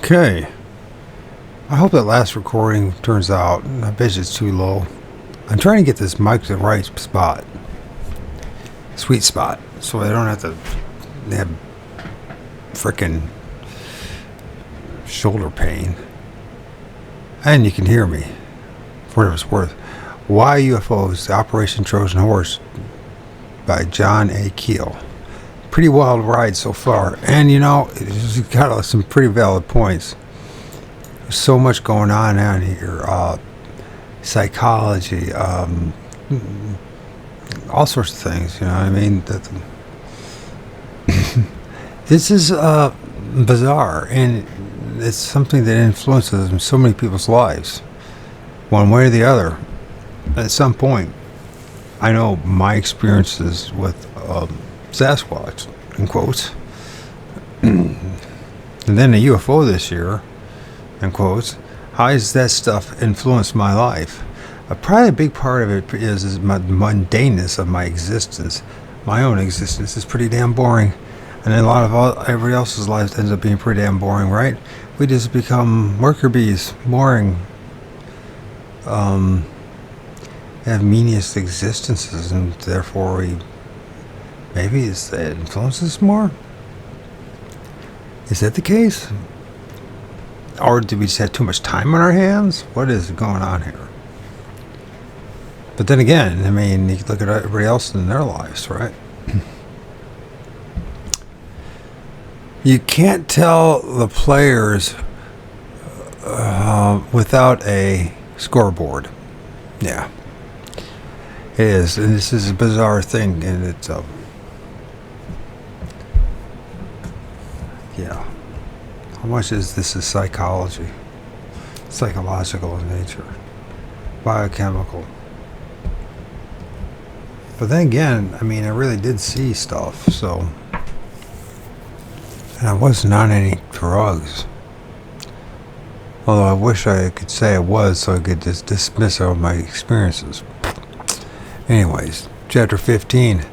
Okay. I hope that last recording turns out. I bet it's too low. I'm trying to get this mic to the right spot. Sweet spot. So I don't have to have frickin' shoulder pain. And you can hear me. For whatever it's worth. Why UFOs, the Operation Trojan Horse by John A. Keel. Pretty wild ride so far. And it's got some pretty valid points. There's so much going on out here. Psychology, all sorts of things, you know what I mean? This is bizarre, and it's something that influences so many people's lives, one way or the other. At some point, I know my experiences with Sasquatch, in quotes, and then a UFO this year, in quotes. How has that stuff influenced my life? Probably a big part of it is my mundaneness of my existence. My own existence is pretty damn boring, and then a lot of everybody else's lives ends up being pretty damn boring, right? We just become worker bees, boring, have meaningless existences, and therefore maybe it influences more. Is that the case? Or do we just have too much time on our hands? What is going on here? But then again, I mean, you look at everybody else in their lives, right? You can't tell the players without a scoreboard. Yeah. It is. And this is a bizarre thing. And it's, yeah. How much is this is psychology? Psychological in nature. Biochemical. But then again, I mean, I really did see stuff, so. And I wasn't on any drugs. Although I wish I could say I was so I could just dismiss all my experiences. Anyways, Chapter 15.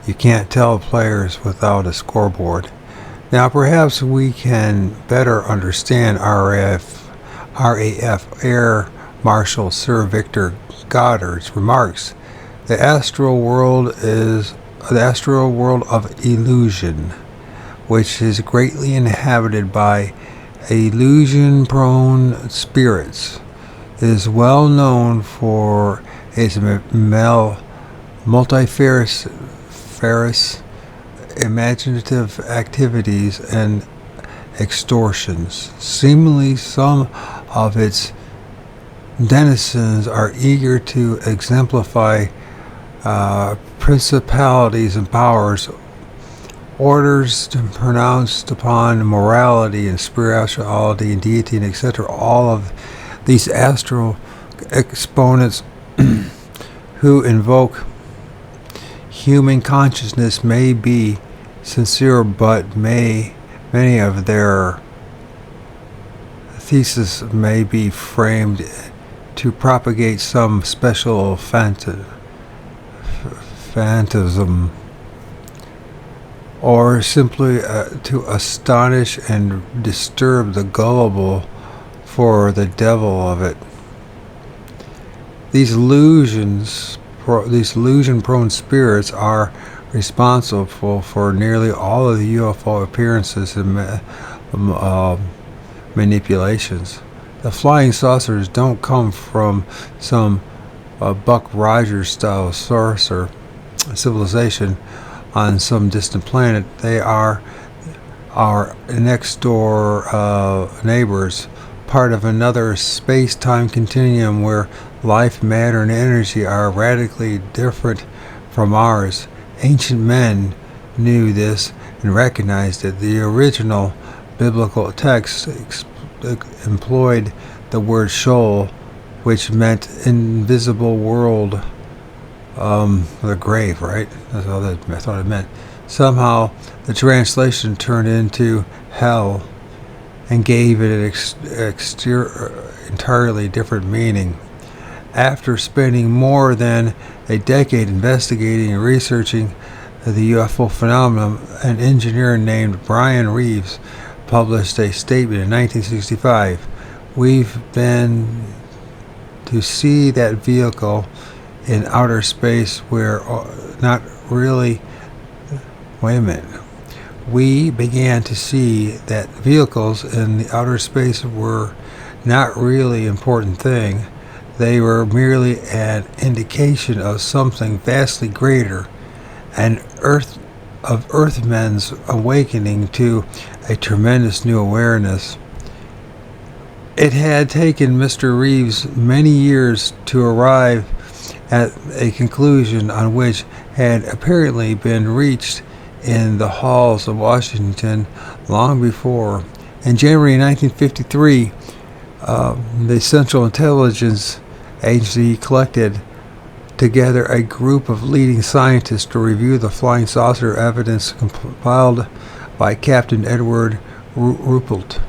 You can't tell players without a scoreboard. Now, perhaps we can better understand RAF Air Marshal Sir Victor Goddard's remarks. The astral world is the astral world of illusion, which is greatly inhabited by illusion-prone spirits. It is well known for its multifarious imaginative activities and extortions. Seemingly, some of its denizens are eager to exemplify principalities and powers, orders pronounced upon morality and spirituality and deity and etc. All of these astral exponents who invoke human consciousness may be sincere, but many of their thesis may be framed to propagate some special phantasm, or simply to astonish and disturb the gullible for the devil of it. These illusion-prone spirits are responsible for nearly all of the UFO appearances and manipulations. The flying saucers don't come from some Buck Rogers-style source or civilization on some distant planet. They are our next-door neighbors, part of another space-time continuum where life, matter, and energy are radically different from ours. Ancient men knew this and recognized it. The original biblical text employed the word Sheol, which meant invisible world, the grave, right? That's all that I thought it meant. Somehow, the translation turned into hell and gave it an entirely different meaning. After spending more than a decade investigating and researching the UFO phenomenon, an engineer named Brian Reeves published a statement in 1965. We've been to see that vehicle in outer space where not really. Wait a minute. We began to see that vehicles in the outer space were not really important thing. They were merely an indication of something vastly greater, an Earthmen's awakening to a tremendous new awareness. It had taken Mr. Reeves many years to arrive at a conclusion on which had apparently been reached in the halls of Washington long before. In January 1953, the Central Intelligence Agency collected together a group of leading scientists to review the flying saucer evidence compiled by Captain Edward Ruppelt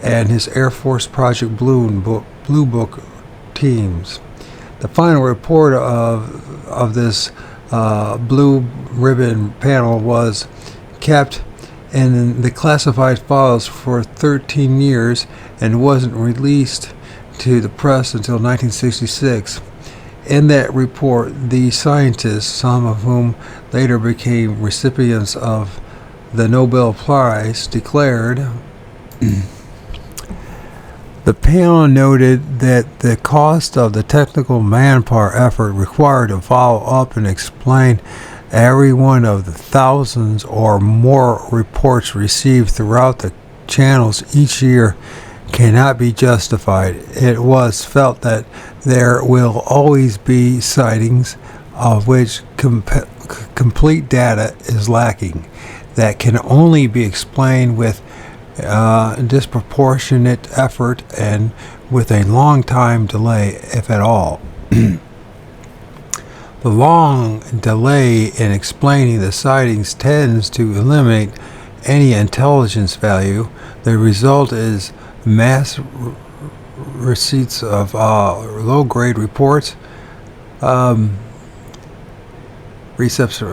and his Air Force Project Blue Book teams. The final report of this blue ribbon panel was kept in the classified files for 13 years and wasn't released to the press until 1966. In that report, the scientists, some of whom later became recipients of the Nobel Prize, declared the panel noted that the cost of the technical manpower effort required to follow up and explain every one of the thousands or more reports received throughout the channels each year cannot be justified. It was felt that there will always be sightings of which complete data is lacking, that can only be explained with disproportionate effort and with a long time delay, if at all. The long delay in explaining the sightings tends to eliminate any intelligence value. The result is mass receipts of low-grade reports, receipts of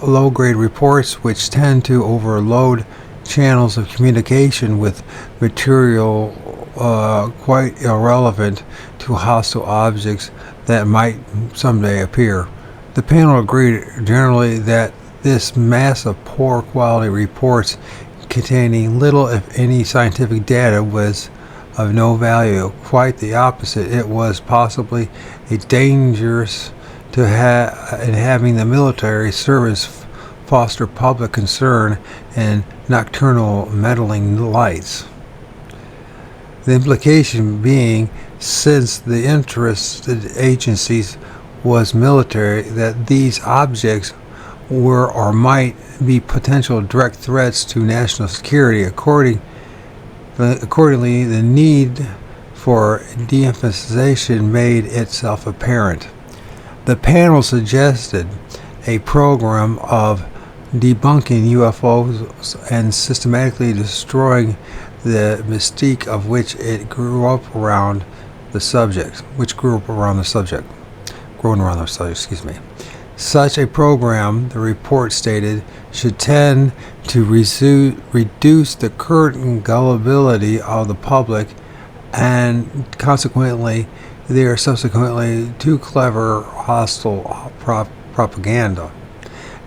low-grade reports, which tend to overload channels of communication with material quite irrelevant to hostile objects that might someday appear. The panel agreed generally that this mass of poor quality reports containing little if any scientific data was of no value. Quite the opposite. It was possibly a dangerous to in having the military service foster public concern and nocturnal meddling lights. The implication being, since the interested agencies was military, that these objects were or might be potential direct threats to national security. Accordingly, the need for de-emphasization made itself apparent. The panel suggested a program of debunking UFOs and systematically destroying the mystique of which it grew up around the subject, Such a program, the report stated, should tend to reduce the current gullibility of the public, and consequently, they are subsequently too clever hostile propaganda.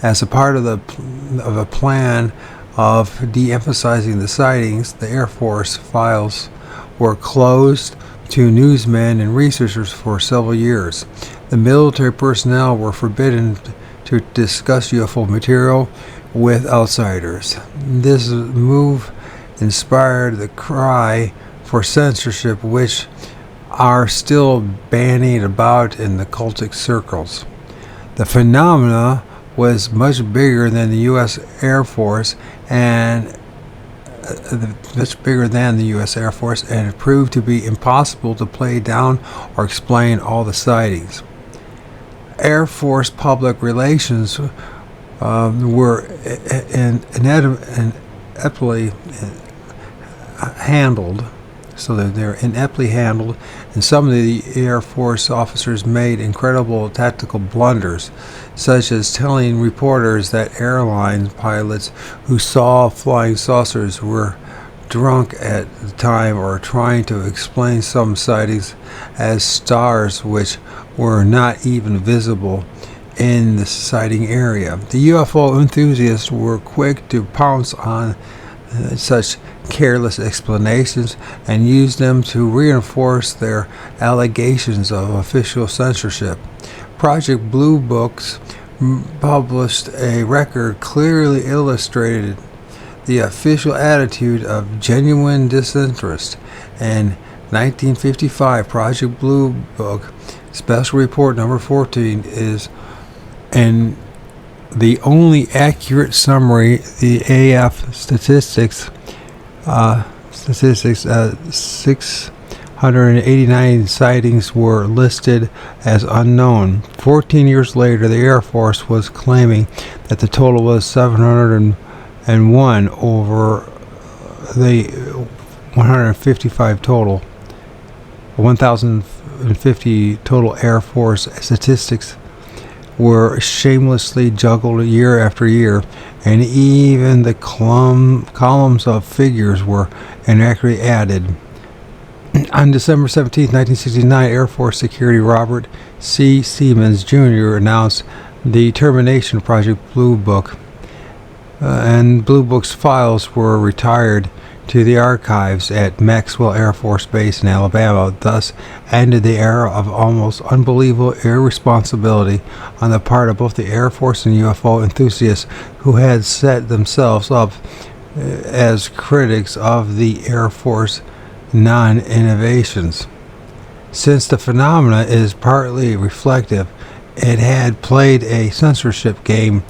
As a part of a plan of de-emphasizing the sightings, the Air Force files were closed to newsmen and researchers for several years. The military personnel were forbidden to discuss UFO material with outsiders. This move inspired the cry for censorship, which are still bandied about in the cultic circles. The phenomena was much bigger than the U.S. Air Force and it proved to be impossible to play down or explain all the sightings. Air Force public relations were ineptly handled. so that they're ineptly handled, and some of the Air Force officers made incredible tactical blunders, such as telling reporters that airline pilots who saw flying saucers were drunk at the time, or trying to explain some sightings as stars which were not even visible in the sighting area. The UFO enthusiasts were quick to pounce on such careless explanations and use them to reinforce their allegations of official censorship. Project Blue Books published a record clearly illustrated the official attitude of genuine disinterest. In 1955, Project Blue Book Special Report Number 14 is the only accurate summary. The AF statistics 689 sightings were listed as unknown. 14 years later, the Air Force was claiming that the total was 701 over the 155 total. 1,050 total Air Force statistics were shamelessly juggled year after year, and even the columns of figures were inaccurately added. On December 17, 1969, Air Force Secretary Robert C. Siemens Jr. announced the termination of Project Blue Book, and Blue Book's files were retired to the archives at Maxwell Air Force Base in Alabama. Thus ended the era of almost unbelievable irresponsibility on the part of both the Air Force and UFO enthusiasts who had set themselves up as critics of the Air Force non-innovations. Since the phenomena is partly reflective, it had played a censorship game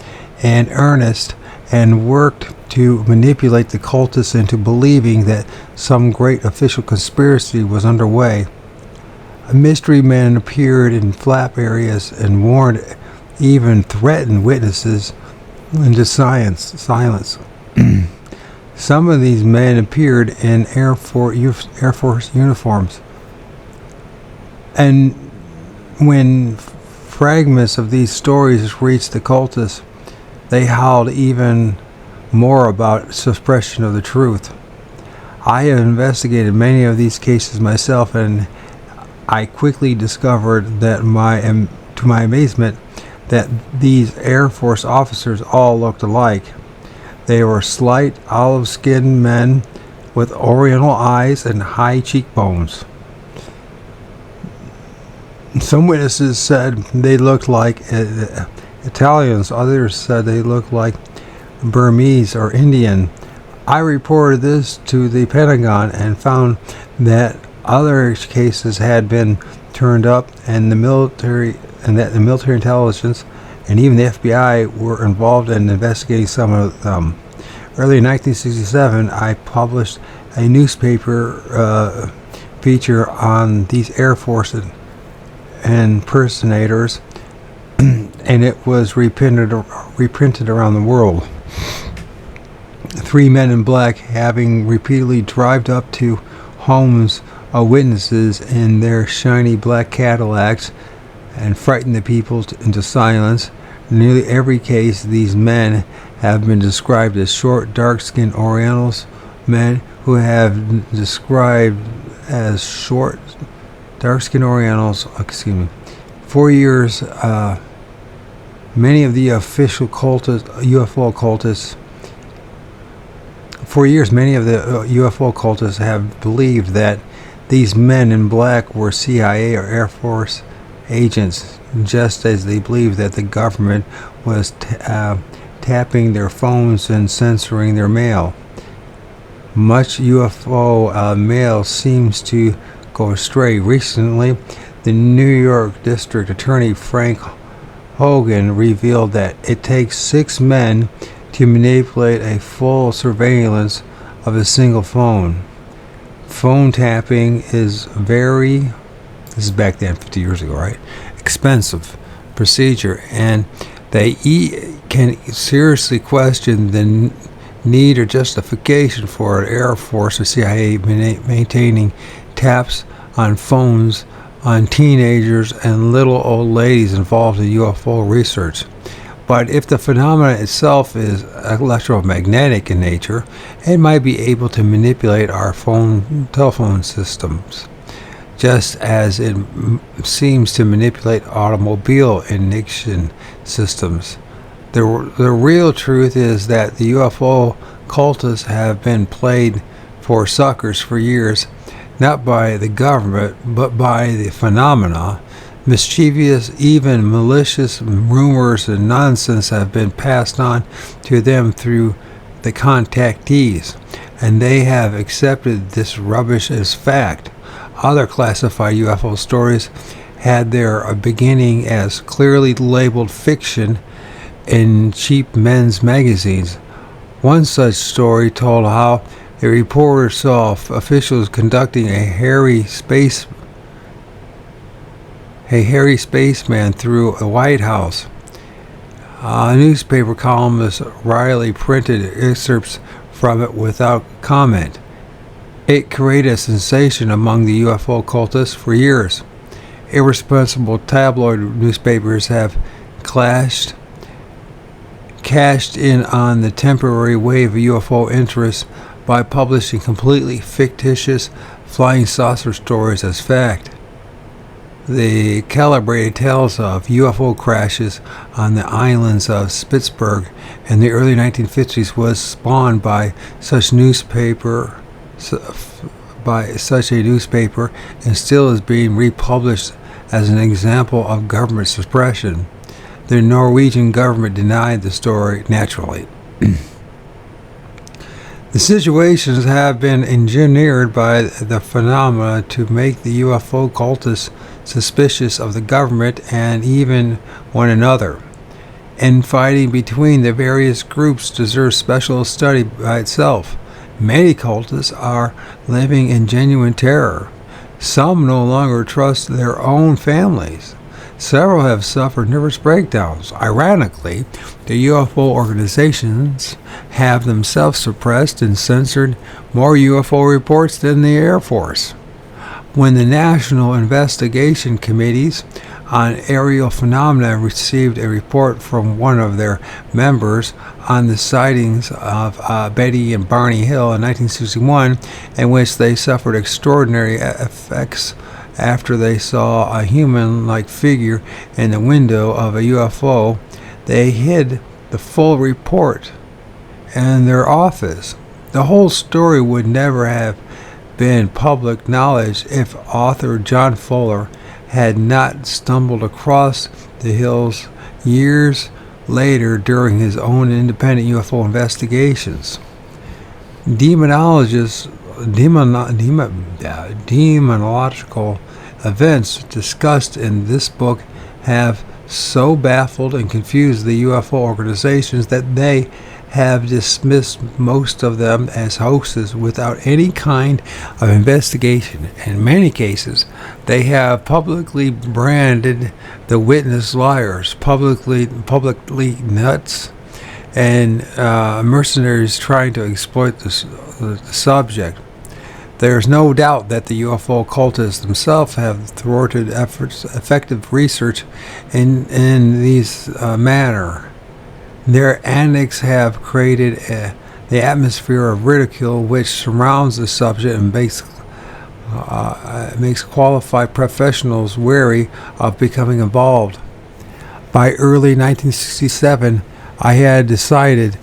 in earnest and worked to manipulate the cultists into believing that some great official conspiracy was underway. Mystery men appeared in flap areas and warned, even threatened witnesses into silence. Some of these men appeared in Air Force uniforms, and when fragments of these stories reached the cultists, they howled even more about suppression of the truth. I have investigated many of these cases myself, and I quickly discovered that to my amazement, that these Air Force officers all looked alike. They were slight, olive-skinned men with oriental eyes and high cheekbones. Some witnesses said they looked like Italians. Others said they looked like Burmese or Indian. I reported this to the Pentagon and found that other cases had been turned up, and the military intelligence and even the FBI were involved in investigating some of them. Early in 1967, I published a newspaper feature on these Air Force impersonators, and it was reprinted around the world. 3 men in black, having repeatedly driven up to homes of witnesses in their shiny black Cadillacs and frightened the people into silence. In nearly every case, these men have been described as short, dark-skinned Orientals, men who have described as short, dark-skinned Orientals. 4 years, many of the official UFO occultists. For years, many of the UFO occultists have believed that these men in black were CIA or Air Force agents, just as they believed that the government was tapping their phones and censoring their mail. Much UFO mail seems to go astray. Recently, the New York District Attorney Frank Hogan revealed that it takes 6 men to manipulate a full surveillance of a single phone. Phone tapping is this is back then, 50 years ago, right? Expensive procedure, and they can seriously question the need or justification for an Air Force or CIA maintaining taps on phones on teenagers and little old ladies involved in UFO research. But if the phenomenon itself is electromagnetic in nature, it might be able to manipulate our telephone systems, just as it seems to manipulate automobile ignition systems. The real truth is that the UFO cultists have been played for suckers for years, not by the government, but by the phenomena. Mischievous, even malicious rumors and nonsense have been passed on to them through the contactees, and they have accepted this rubbish as fact. Other classified UFO stories had their beginning as clearly labeled fiction in cheap men's magazines. One such story told how a reporter saw officials conducting a hairy spaceman through a White House. A newspaper columnist Riley printed excerpts from it without comment. It created a sensation among the UFO cultists for years. Irresponsible tabloid newspapers have cashed in on the temporary wave of UFO interest by publishing completely fictitious flying saucer stories as fact. The calibrated tales of UFO crashes on the islands of Spitsbergen in the early 1950s was spawned by such a newspaper and still is being republished as an example of government suppression. The Norwegian government denied the story naturally. The situations have been engineered by the phenomena to make the UFO cultists suspicious of the government and even one another. Infighting between the various groups deserves special study by itself. Many cultists are living in genuine terror. Some no longer trust their own families. Several have suffered nervous breakdowns. Ironically, the UFO organizations have themselves suppressed and censored more UFO reports than the Air Force. When the National Investigation Committees on Aerial Phenomena received a report from one of their members on the sightings of Betty and Barney Hill in 1961, in which they suffered extraordinary effects after they saw a human-like figure in the window of a UFO, they hid the full report in their office. The whole story would never have been public knowledge if author John Fuller had not stumbled across the hills years later during his own independent UFO investigations. Demonological events discussed in this book have so baffled and confused the UFO organizations that they have dismissed most of them as hoaxes without any kind of investigation. In many cases, they have publicly branded the witness liars, publicly nuts, and mercenaries trying to exploit the subject. There is no doubt that the UFO occultists themselves have thwarted effective research in these manner. Their antics have created the atmosphere of ridicule which surrounds the subject and makes qualified professionals wary of becoming involved. By early 1967, I had decided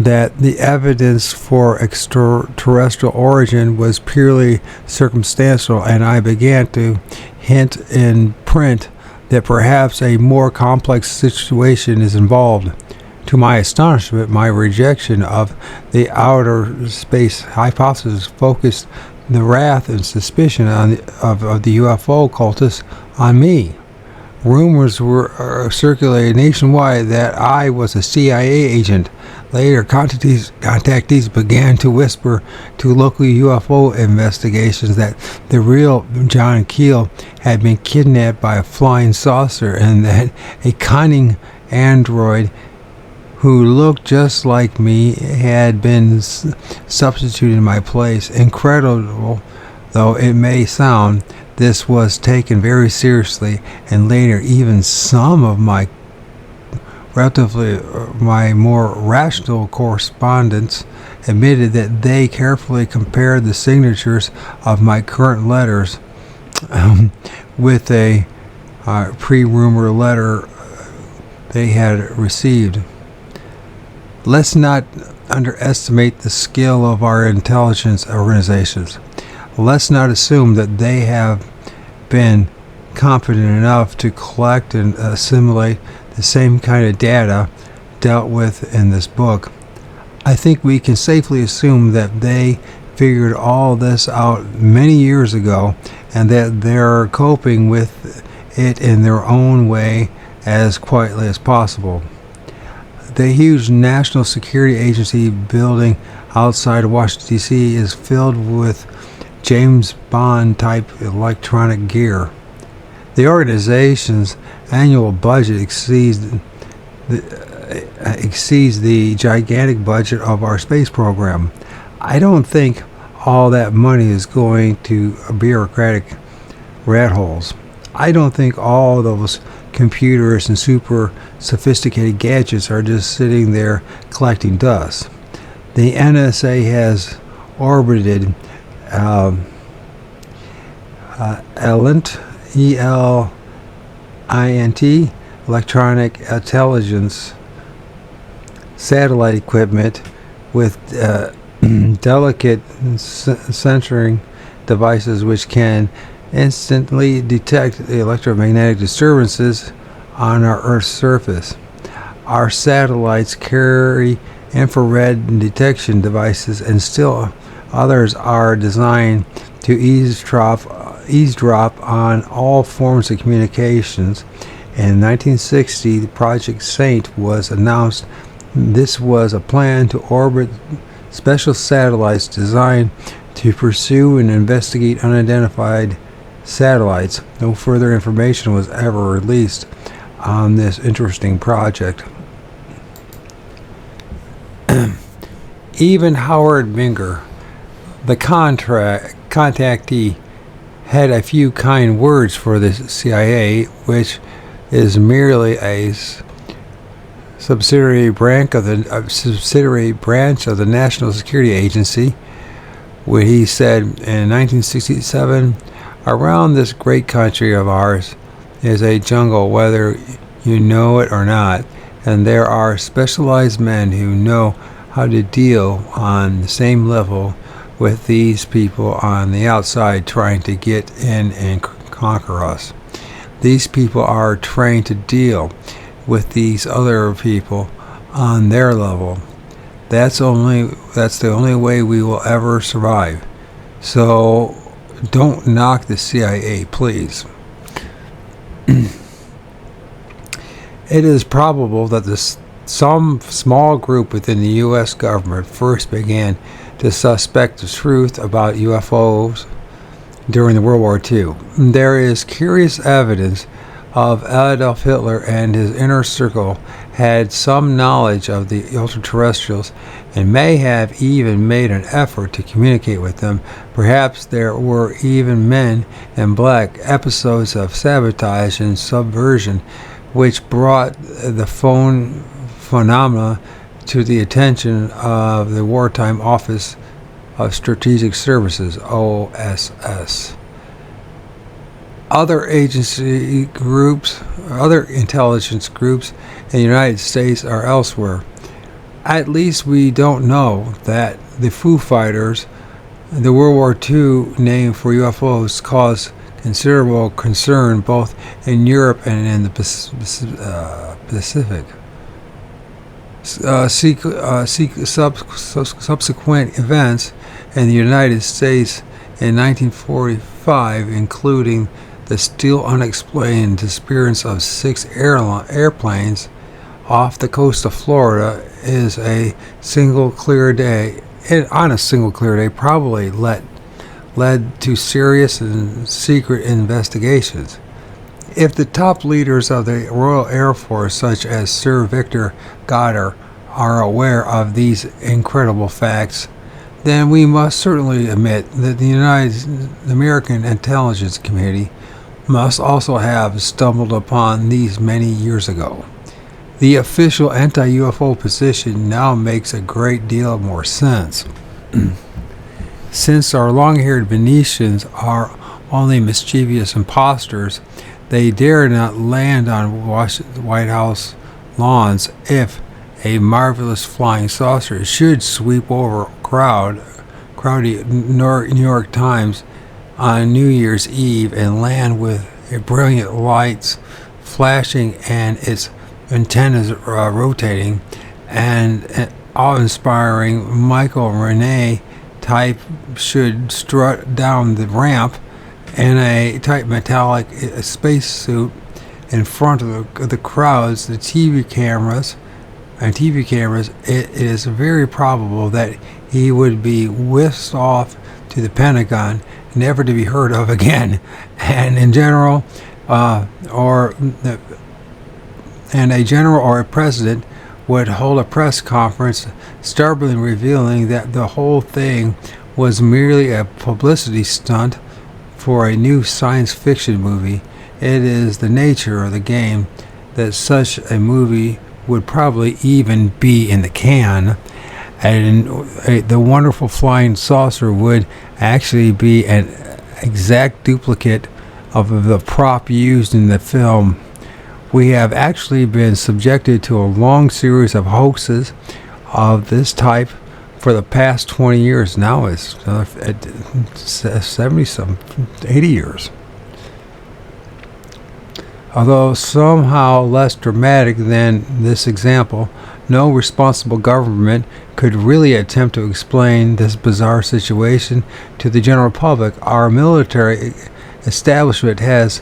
that the evidence for extraterrestrial origin was purely circumstantial, and I began to hint in print that perhaps a more complex situation is involved. To my astonishment, my rejection of the outer space hypothesis focused the wrath and suspicion of the UFO occultists on me. Rumors were circulated nationwide that I was a CIA agent. Later, contactees began to whisper to local UFO investigations that the real John Keel had been kidnapped by a flying saucer and that a cunning android who looked just like me had been substituted in my place. Incredible though it may sound, this was taken very seriously, and later even some of my my more rational correspondents admitted that they carefully compared the signatures of my current letters with a pre-rumor letter they had received. Let's not underestimate the skill of our intelligence organizations. Let's not assume that they have been competent enough to collect and assimilate the same kind of data dealt with in this book. I think we can safely assume that they figured all this out many years ago, and that they're coping with it in their own way as quietly as possible. The huge National Security Agency building outside of Washington, D.C. is filled with James Bond type electronic gear. The organization's annual budget exceeds the gigantic budget of our space program. I don't think all that money is going to bureaucratic rat holes. I don't think all those computers and super sophisticated gadgets are just sitting there collecting dust. The NSA has orbited ELINT, E-L-I-N-T, electronic intelligence satellite equipment with delicate censoring devices which can instantly detect the electromagnetic disturbances on our Earth's surface. Our satellites carry infrared detection devices, and still others are designed to eavesdrop on all forms of communications. In 1960, Project Saint was announced. This was a plan to orbit special satellites designed to pursue and investigate unidentified satellites. No further information was ever released on this interesting project. Even Howard Minger, the contactee, had a few kind words for the CIA, which is merely a subsidiary branch of the National Security Agency. When he said in 1967, "Around this great country of ours is a jungle, whether you know it or not, and there are specialized men who know how to deal on the same level with these people on the outside trying to get in and conquer us. These people are trained to deal with these other people on their level. That's the only way we will ever survive. So don't knock the CIA, please." It is probable that some small group within the U.S. government first began to suspect the truth about UFOs during the World War II. There is curious evidence of Adolf Hitler and his inner circle had some knowledge of the extraterrestrials and may have even made an effort to communicate with them. Perhaps there were even Men in Black episodes of sabotage and subversion which brought the phenomena to the attention of the Wartime Office of Strategic Services, OSS. Other intelligence groups in the United States are elsewhere. At least we don't know that the Foo Fighters, the World War II name for UFOs, caused considerable concern both in Europe and in the Pacific. Subsequent events in the United States in 1945, including the still unexplained disappearance of 6 airplanes off the coast of Florida, is a single clear day. On a single clear day, probably led to serious and secret investigations. If the top leaders of the Royal Air Force, such as Sir Victor Goddard, are aware of these incredible facts, then we must certainly admit that the American Intelligence Community must also have stumbled upon these many years ago. The official anti-UFO position now makes a great deal more sense. Since our long-haired Venetians are only mischievous impostors, they dare not land on White House lawns if a marvelous flying saucer should sweep over crowdy New York Times on New Year's Eve and land with brilliant lights flashing and its antennas rotating, and awe-inspiring Michael Rene type should strut down the ramp in a tight metallic spacesuit in front of the crowds, the TV cameras, it is very probable that he would be whisked off to the Pentagon, never to be heard of again. And a general or a president would hold a press conference, startlingly revealing that the whole thing was merely a publicity stunt for a new science fiction movie. It is the nature of the game that such a movie would probably even be in the can, and the wonderful flying saucer would actually be an exact duplicate of the prop used in the film. We have actually been subjected to a long series of hoaxes of this type for the past 20 years. Now it's 80 years. Although somehow less dramatic than this example, no responsible government could really attempt to explain this bizarre situation to the general public. Our military establishment has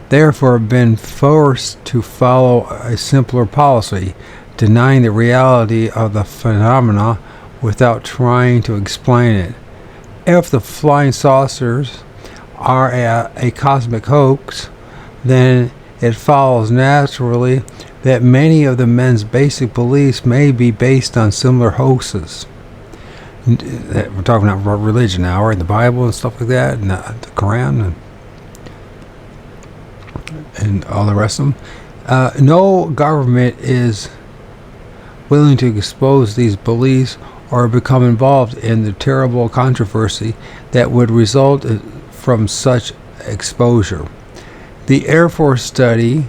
therefore been forced to follow a simpler policy, denying the reality of the phenomena without trying to explain it. If the flying saucers are a cosmic hoax, then it follows naturally that many of the men's basic beliefs may be based on similar hoaxes. We're talking about religion now, right? The Bible and stuff like that, and the Quran and all the rest of them. No government is willing to expose these beliefs or become involved in the terrible controversy that would result from such exposure. The Air Force study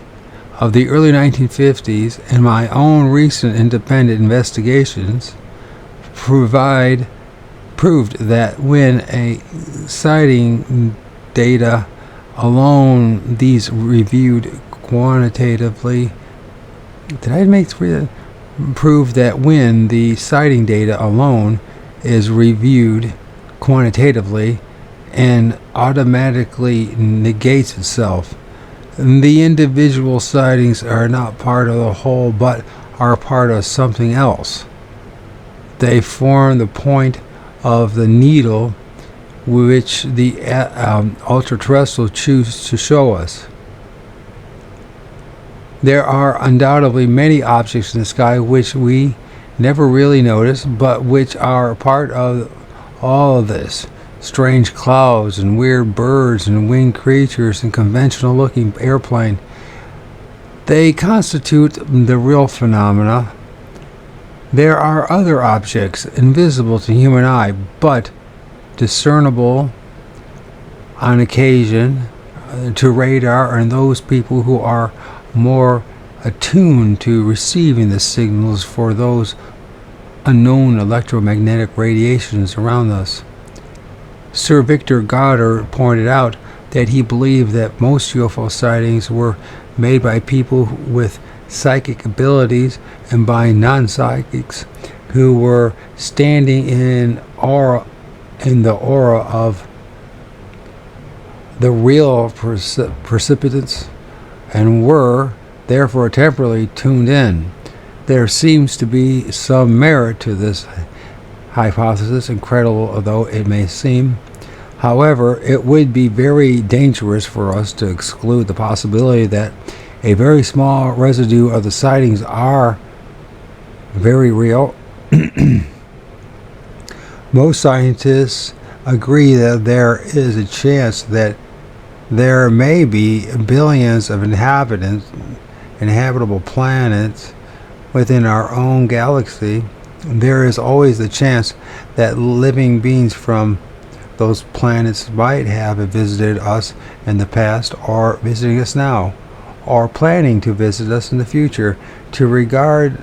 of the early 1950s and my own recent independent investigations proved that when a sighting data alone, these reviewed quantitatively, prove that when the sighting data alone is reviewed quantitatively and automatically negates itself, the individual sightings are not part of the whole but are part of something else. They form the point of the needle which the ultra-terrestrials choose to show us. There are undoubtedly many objects in the sky which we never really notice, but which are part of all of this. Strange clouds and weird birds and winged creatures and conventional-looking airplane. They constitute the real phenomena. There are other objects invisible to human eye, but discernible on occasion to radar and those people who are more attuned to receiving the signals for those unknown electromagnetic radiations around us. Sir Victor Goddard pointed out that he believed that most UFO sightings were made by people with psychic abilities and by non-psychics who were standing in the aura of the real precipitants and were therefore temporarily tuned in. There seems to be some merit to this hypothesis, incredible though it may seem. However, it would be very dangerous for us to exclude the possibility that a very small residue of the sightings are very real. Most scientists agree that there is a chance that there may be billions of inhabitable planets within our own galaxy. There is always the chance that living beings from those planets might have visited us in the past, or visiting us now, or planning to visit us in the future. To regard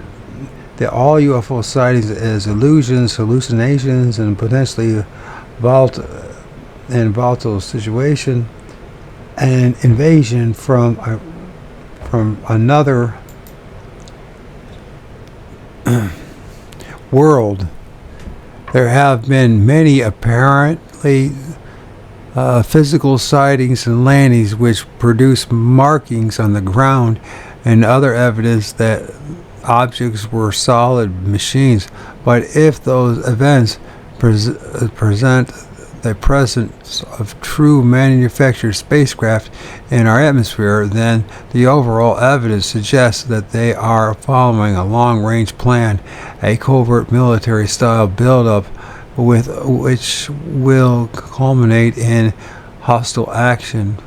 all UFO sightings as illusions, hallucinations, and potentially volatile situation, an invasion from another world. There have been many apparently physical sightings and landings which produce markings on the ground and other evidence that objects were solid machines. But if those events present the presence of true manufactured spacecraft in our atmosphere, then the overall evidence suggests that they are following a long-range plan, a covert military-style build-up with which will culminate in hostile action.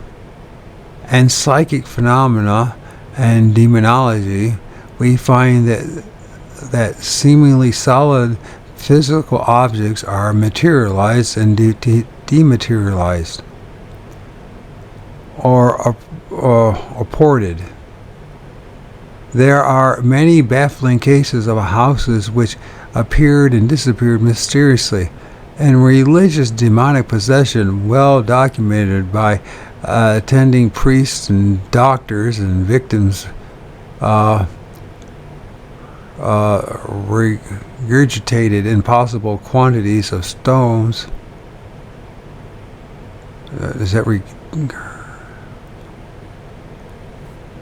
And psychic phenomena and demonology, we find that seemingly solid physical objects are materialized and dematerialized, or ported. There are many baffling cases of houses which appeared and disappeared mysteriously, and religious demonic possession well documented by attending priests and doctors, and victims regurgitated impossible quantities of stones.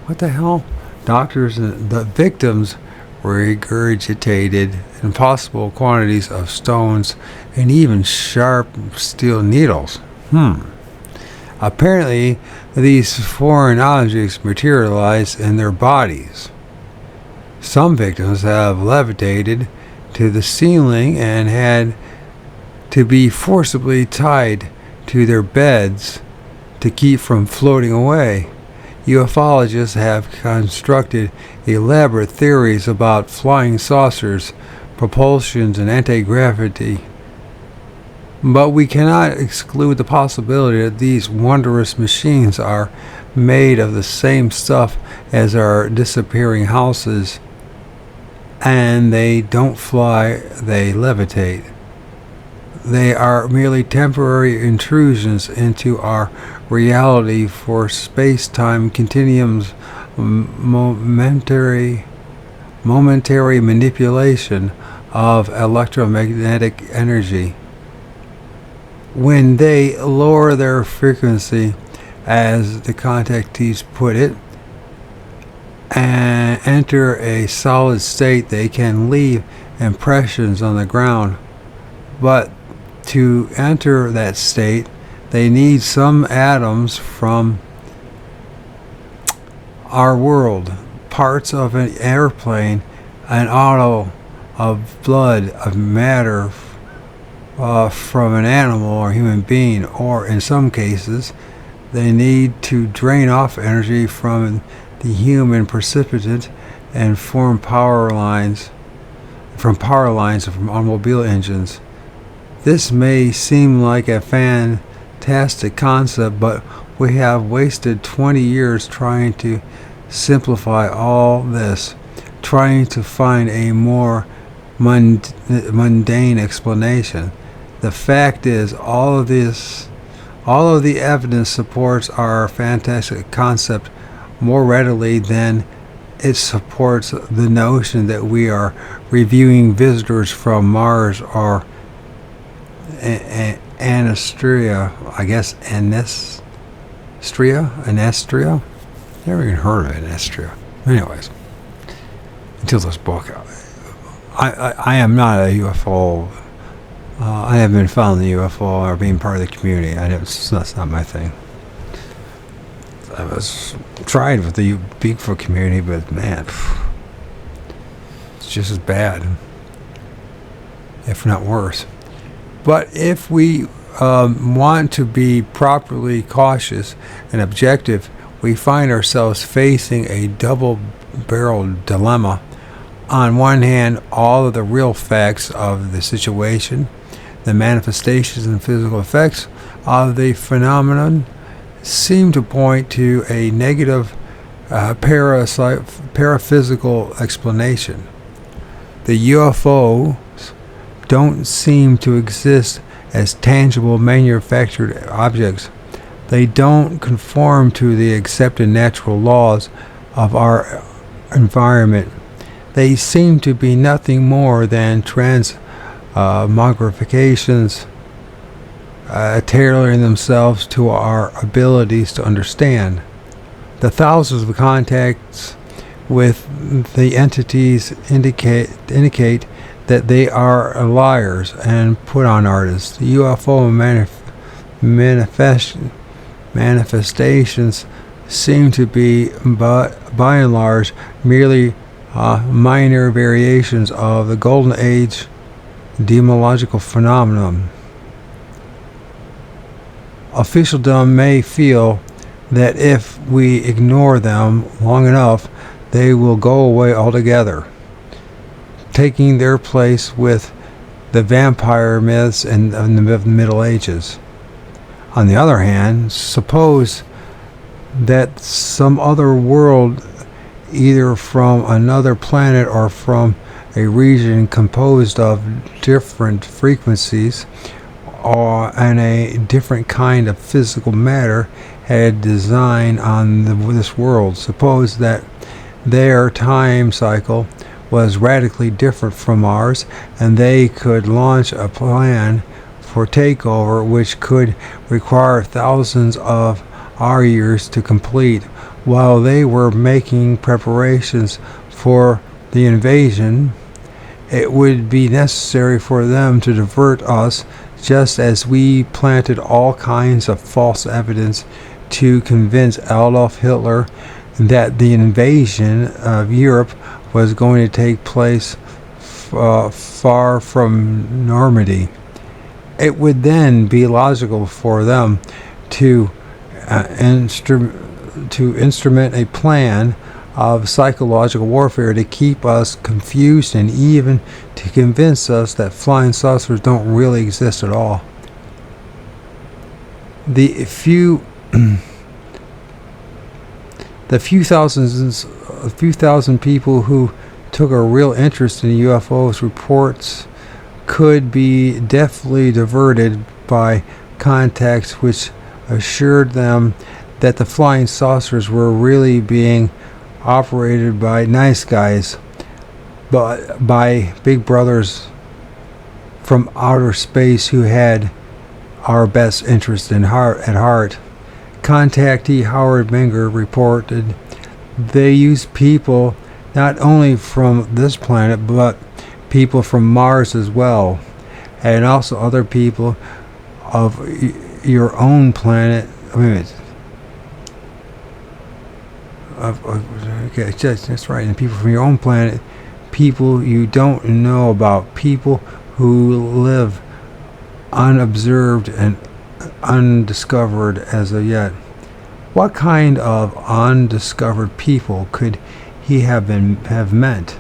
What the hell? Doctors and the victims regurgitated impossible quantities of stones and even sharp steel needles. Apparently, these foreign objects materialized in their bodies. Some victims have levitated to the ceiling and had to be forcibly tied to their beds to keep from floating away. Ufologists have constructed elaborate theories about flying saucers, propulsions, and anti-gravity. But we cannot exclude the possibility that these wondrous machines are made of the same stuff as our disappearing houses, and they don't fly, they levitate. They are merely temporary intrusions into our reality for space-time continuums, momentary manipulation of electromagnetic energy. When they lower their frequency, as the contactees put it, and enter a solid state, they can leave impressions on the ground. But to enter that state, they need some atoms from our world, parts of an airplane, an auto, of blood, of matter from an animal or human being, or in some cases, they need to drain off energy from the human precipitate and form power lines from automobile engines. This may seem like a fantastic concept, but we have wasted 20 years trying to simplify all this, trying to find a more mundane explanation. The fact is, all of the evidence supports our fantastic concept more readily than it supports the notion that we are reviewing visitors from Mars or Anastria. I guess Anastria? Never even heard of Anastria. Anyways, until this book, I am not a UFO. I haven't been following the UFO or being part of the community. That's not my thing. I was tried with the Bigfoot community, but man, it's just as bad, if not worse. But if we want to be properly cautious and objective, we find ourselves facing a double-barreled dilemma. On one hand, all of the real facts of the situation, the manifestations and physical effects of the phenomenon, seem to point to a negative paraphysical explanation. The UFOs don't seem to exist as tangible manufactured objects. They don't conform to the accepted natural laws of our environment. They seem to be nothing more than transmogrifications, tailoring themselves to our abilities to understand. The thousands of contacts with the entities indicate that they are liars and put-on artists. The UFO manifestations seem to be, by and large, merely minor variations of the Golden Age demological phenomenon. Officialdom may feel that if we ignore them long enough, they will go away altogether, taking their place with the vampire myths in the Middle Ages. On the other hand, suppose that some other world, either from another planet or from a region composed of different frequencies and a different kind of physical matter, had design on this world. Suppose that their time cycle was radically different from ours, and they could launch a plan for takeover which could require thousands of our years to complete. While they were making preparations for the invasion, it would be necessary for them to divert us, just as we planted all kinds of false evidence to convince Adolf Hitler that the invasion of Europe was going to take place far from Normandy. It would then be logical for them to instrument a plan of psychological warfare to keep us confused and even to convince us that flying saucers don't really exist at all. The few thousand people who took a real interest in UFOs reports could be definitely diverted by contacts which assured them that the flying saucers were really being operated by nice guys, but by big brothers from outer space who had our best interest at heart. Contactee Howard Menger reported they used people not only from this planet, but people from Mars as well, and also other people of your own planet. Okay, that's right. And people from your own planet, people you don't know about, people who live unobserved and undiscovered as of yet. What kind of undiscovered people could he have meant?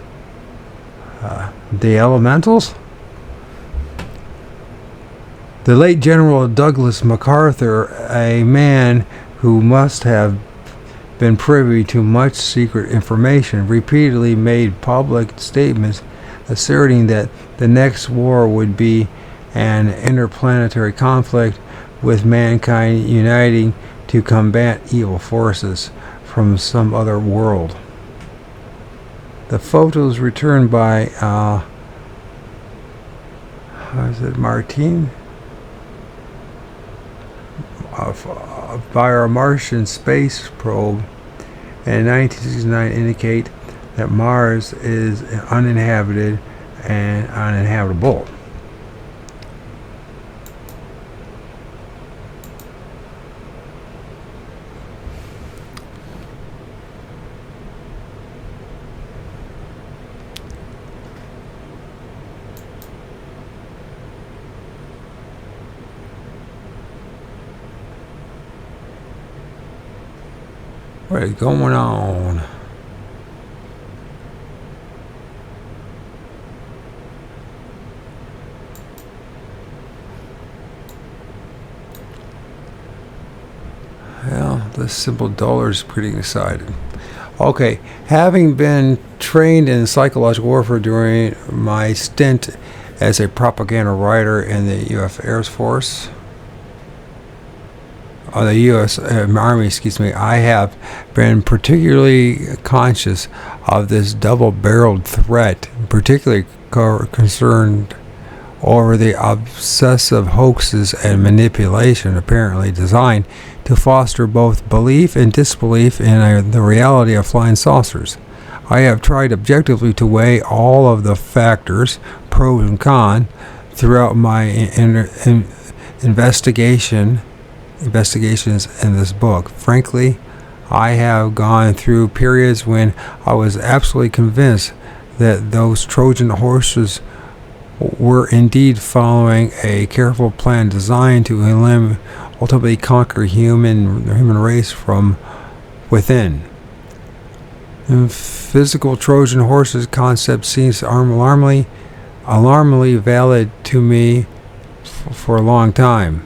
The elementals? The late General Douglas MacArthur, a man who must have been privy to much secret information, repeatedly made public statements asserting that the next war would be an interplanetary conflict with mankind uniting to combat evil forces from some other world. The photos returned by Martin by our Martian space probe in 1969 indicate that Mars is uninhabited and uninhabitable. What is going on? Well, this simple dollar is pretty excited. Okay, having been trained in psychological warfare during my stint as a propaganda writer in the U.S. Air Force, or the U.S. Army, I have been particularly conscious of this double-barreled threat, particularly concerned over the obsessive hoaxes and manipulation apparently designed to foster both belief and disbelief in the reality of flying saucers. I have tried objectively to weigh all of the factors, pros and cons, throughout my investigations in this book. Frankly, I have gone through periods when I was absolutely convinced that those Trojan horses were indeed following a careful plan designed to ultimately conquer the human race from within. The physical Trojan horses concept seems alarmingly valid to me for a long time.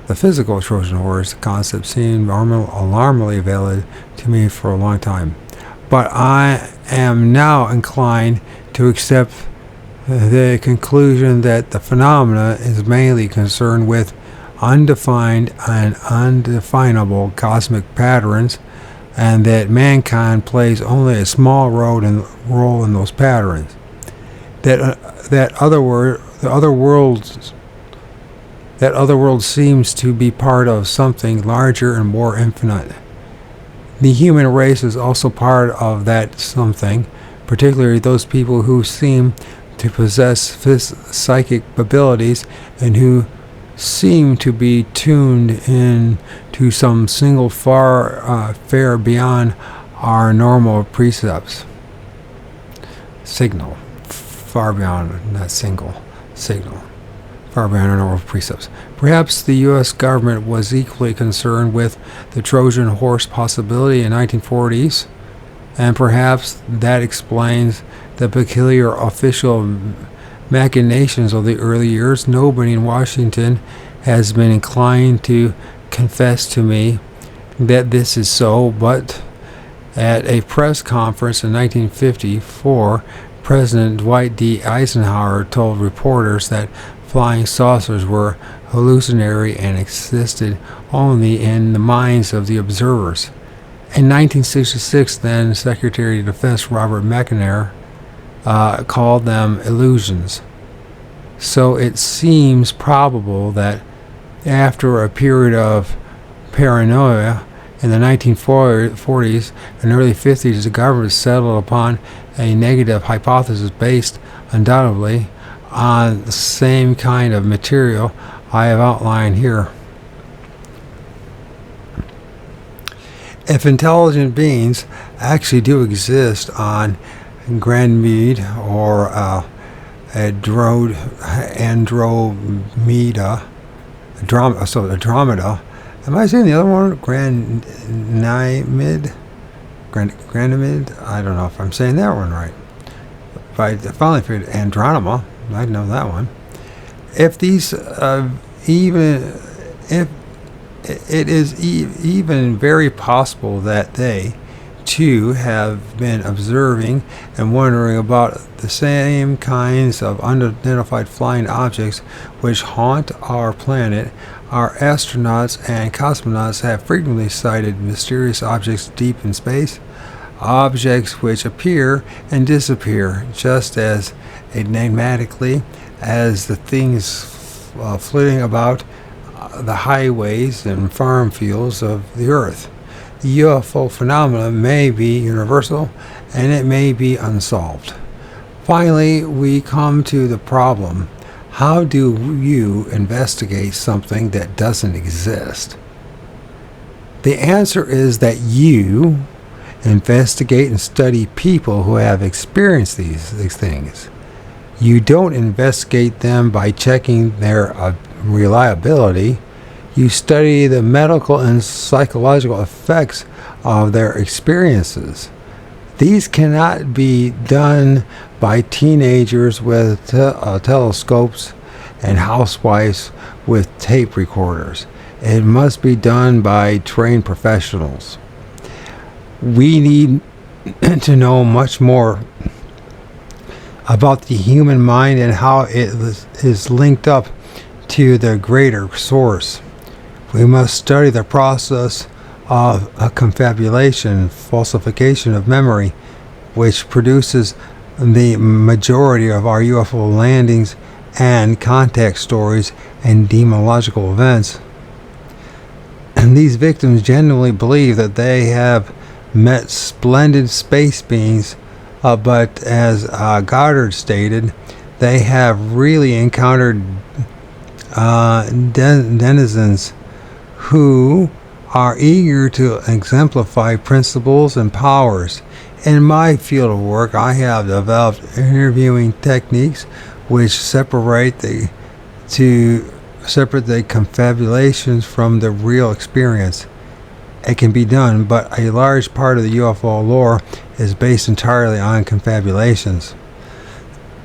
The physical Trojan horse concept seemed alarmingly valid to me for a long time. But I am now inclined to accept the conclusion that the phenomena is mainly concerned with undefined and undefinable cosmic patterns, and that mankind plays only a small role in those patterns. That other world seems to be part of something larger and more infinite. The human race is also part of that something, particularly those people who seem to possess psychic abilities and who seem to be tuned in to some single far beyond our normal precepts. Signal. Far beyond, not single. Signal. Far beyond our normal precepts. Perhaps the U.S. government was equally concerned with the Trojan horse possibility in the 1940s, and perhaps that explains the peculiar official machinations of the early years. Nobody in Washington has been inclined to confess to me that this is so, but at a press conference in 1954, President Dwight D. Eisenhower told reporters that flying saucers were hallucinatory and existed only in the minds of the observers. In 1966, then Secretary of Defense Robert McNair called them illusions. So it seems probable that after a period of paranoia in the 1940s and early 50s, the government settled upon a negative hypothesis based undoubtedly on the same kind of material I have outlined here. If intelligent beings actually do exist on Ganymede or Andromeda, am I saying the other one? Ganymede? I don't know if I'm saying that one right. If I finally figured Andromeda, I'd know that one. If these if it is even very possible that they, too, have been observing and wondering about the same kinds of unidentified flying objects which haunt our planet. Our astronauts and cosmonauts have frequently sighted mysterious objects deep in space, objects which appear and disappear just as enigmatically as the things flitting about the highways and farm fields of the earth. The UFO phenomenon may be universal and it may be unsolved. Finally, we come to the problem: how do you investigate something that doesn't exist? The answer is that you investigate and study people who have experienced these things. You don't investigate them by checking their reliability. You study the medical and psychological effects of their experiences. These cannot be done by teenagers with telescopes and housewives with tape recorders. It must be done by trained professionals. We need to know much more about the human mind and how it is linked up to the greater source. We must study the process of a confabulation, falsification of memory, which produces the majority of our UFO landings and contact stories and demonological events. And these victims genuinely believe that they have met splendid space beings, but as Goddard stated, they have really encountered denizens who are eager to exemplify principles and powers. In my field of work, I have developed interviewing techniques which separate the confabulations from the real experience. It can be done, but a large part of the UFO lore is based entirely on confabulations.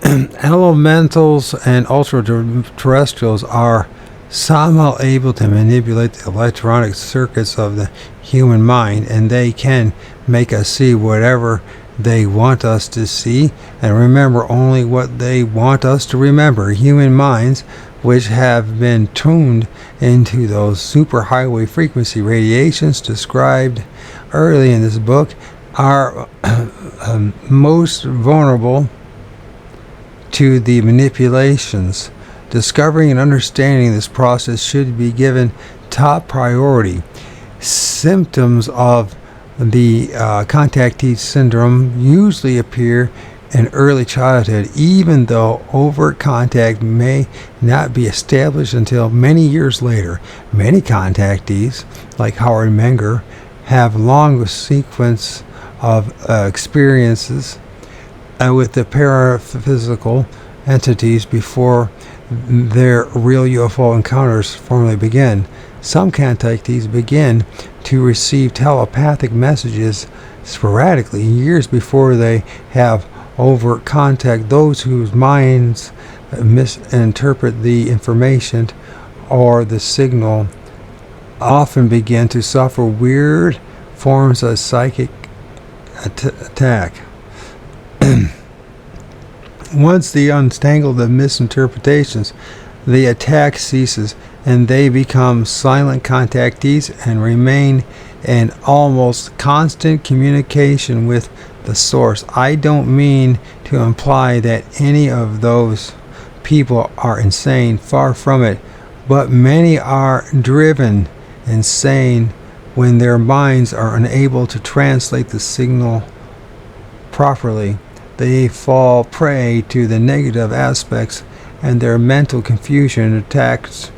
Elementals and ultra-terrestrials are somehow able to manipulate the electronic circuits of the human mind, and they can make us see whatever they want us to see and remember only what they want us to remember. Human minds, which have been tuned into those superhighway frequency radiations described early in this book, are most vulnerable to the manipulations. Discovering and understanding this process should be given top priority. Symptoms of the contactee syndrome usually appear in early childhood, even though overt contact may not be established until many years later. Many contactees, like Howard Menger, have long sequence of experiences with the paraphysical entities before their real UFO encounters formally begin. Some contactees begin to receive telepathic messages sporadically years before they have overt contact. Those whose minds misinterpret the information or the signal often begin to suffer weird forms of psychic attack. Once they untangle the misinterpretations, the attack ceases and they become silent contactees and remain in almost constant communication with the source. I don't mean to imply that any of those people are insane, far from it, but many are driven insane when their minds are unable to translate the signal properly. They fall prey to the negative aspects, and their mental confusion attacks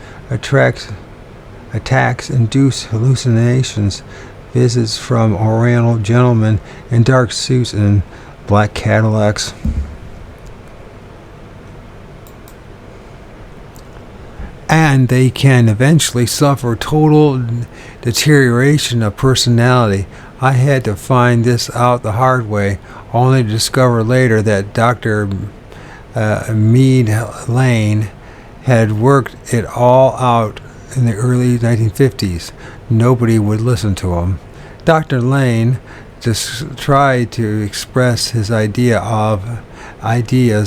induce hallucinations, visits from Oriental gentlemen in dark suits and black Cadillacs. And they can eventually suffer total deterioration of personality. I had to find this out the hard way, only to discover later that Dr. Meade Lane had worked it all out in the early 1950s. Nobody would listen to him. Dr. Lane just tried to express his ideas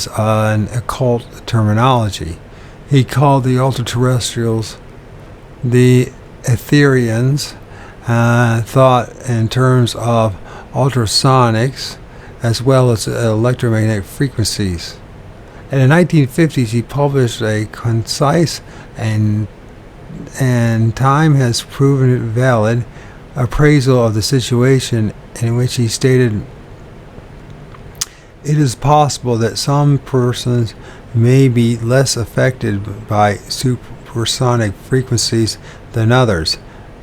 on occult terminology. He called the ultra-terrestrials the Etherians, thought in terms of ultrasonics as well as electromagnetic frequencies. In the 1950s, he published a concise and time has proven it valid appraisal of the situation, in which he stated, "It is possible that some persons may be less affected by supersonic frequencies than others.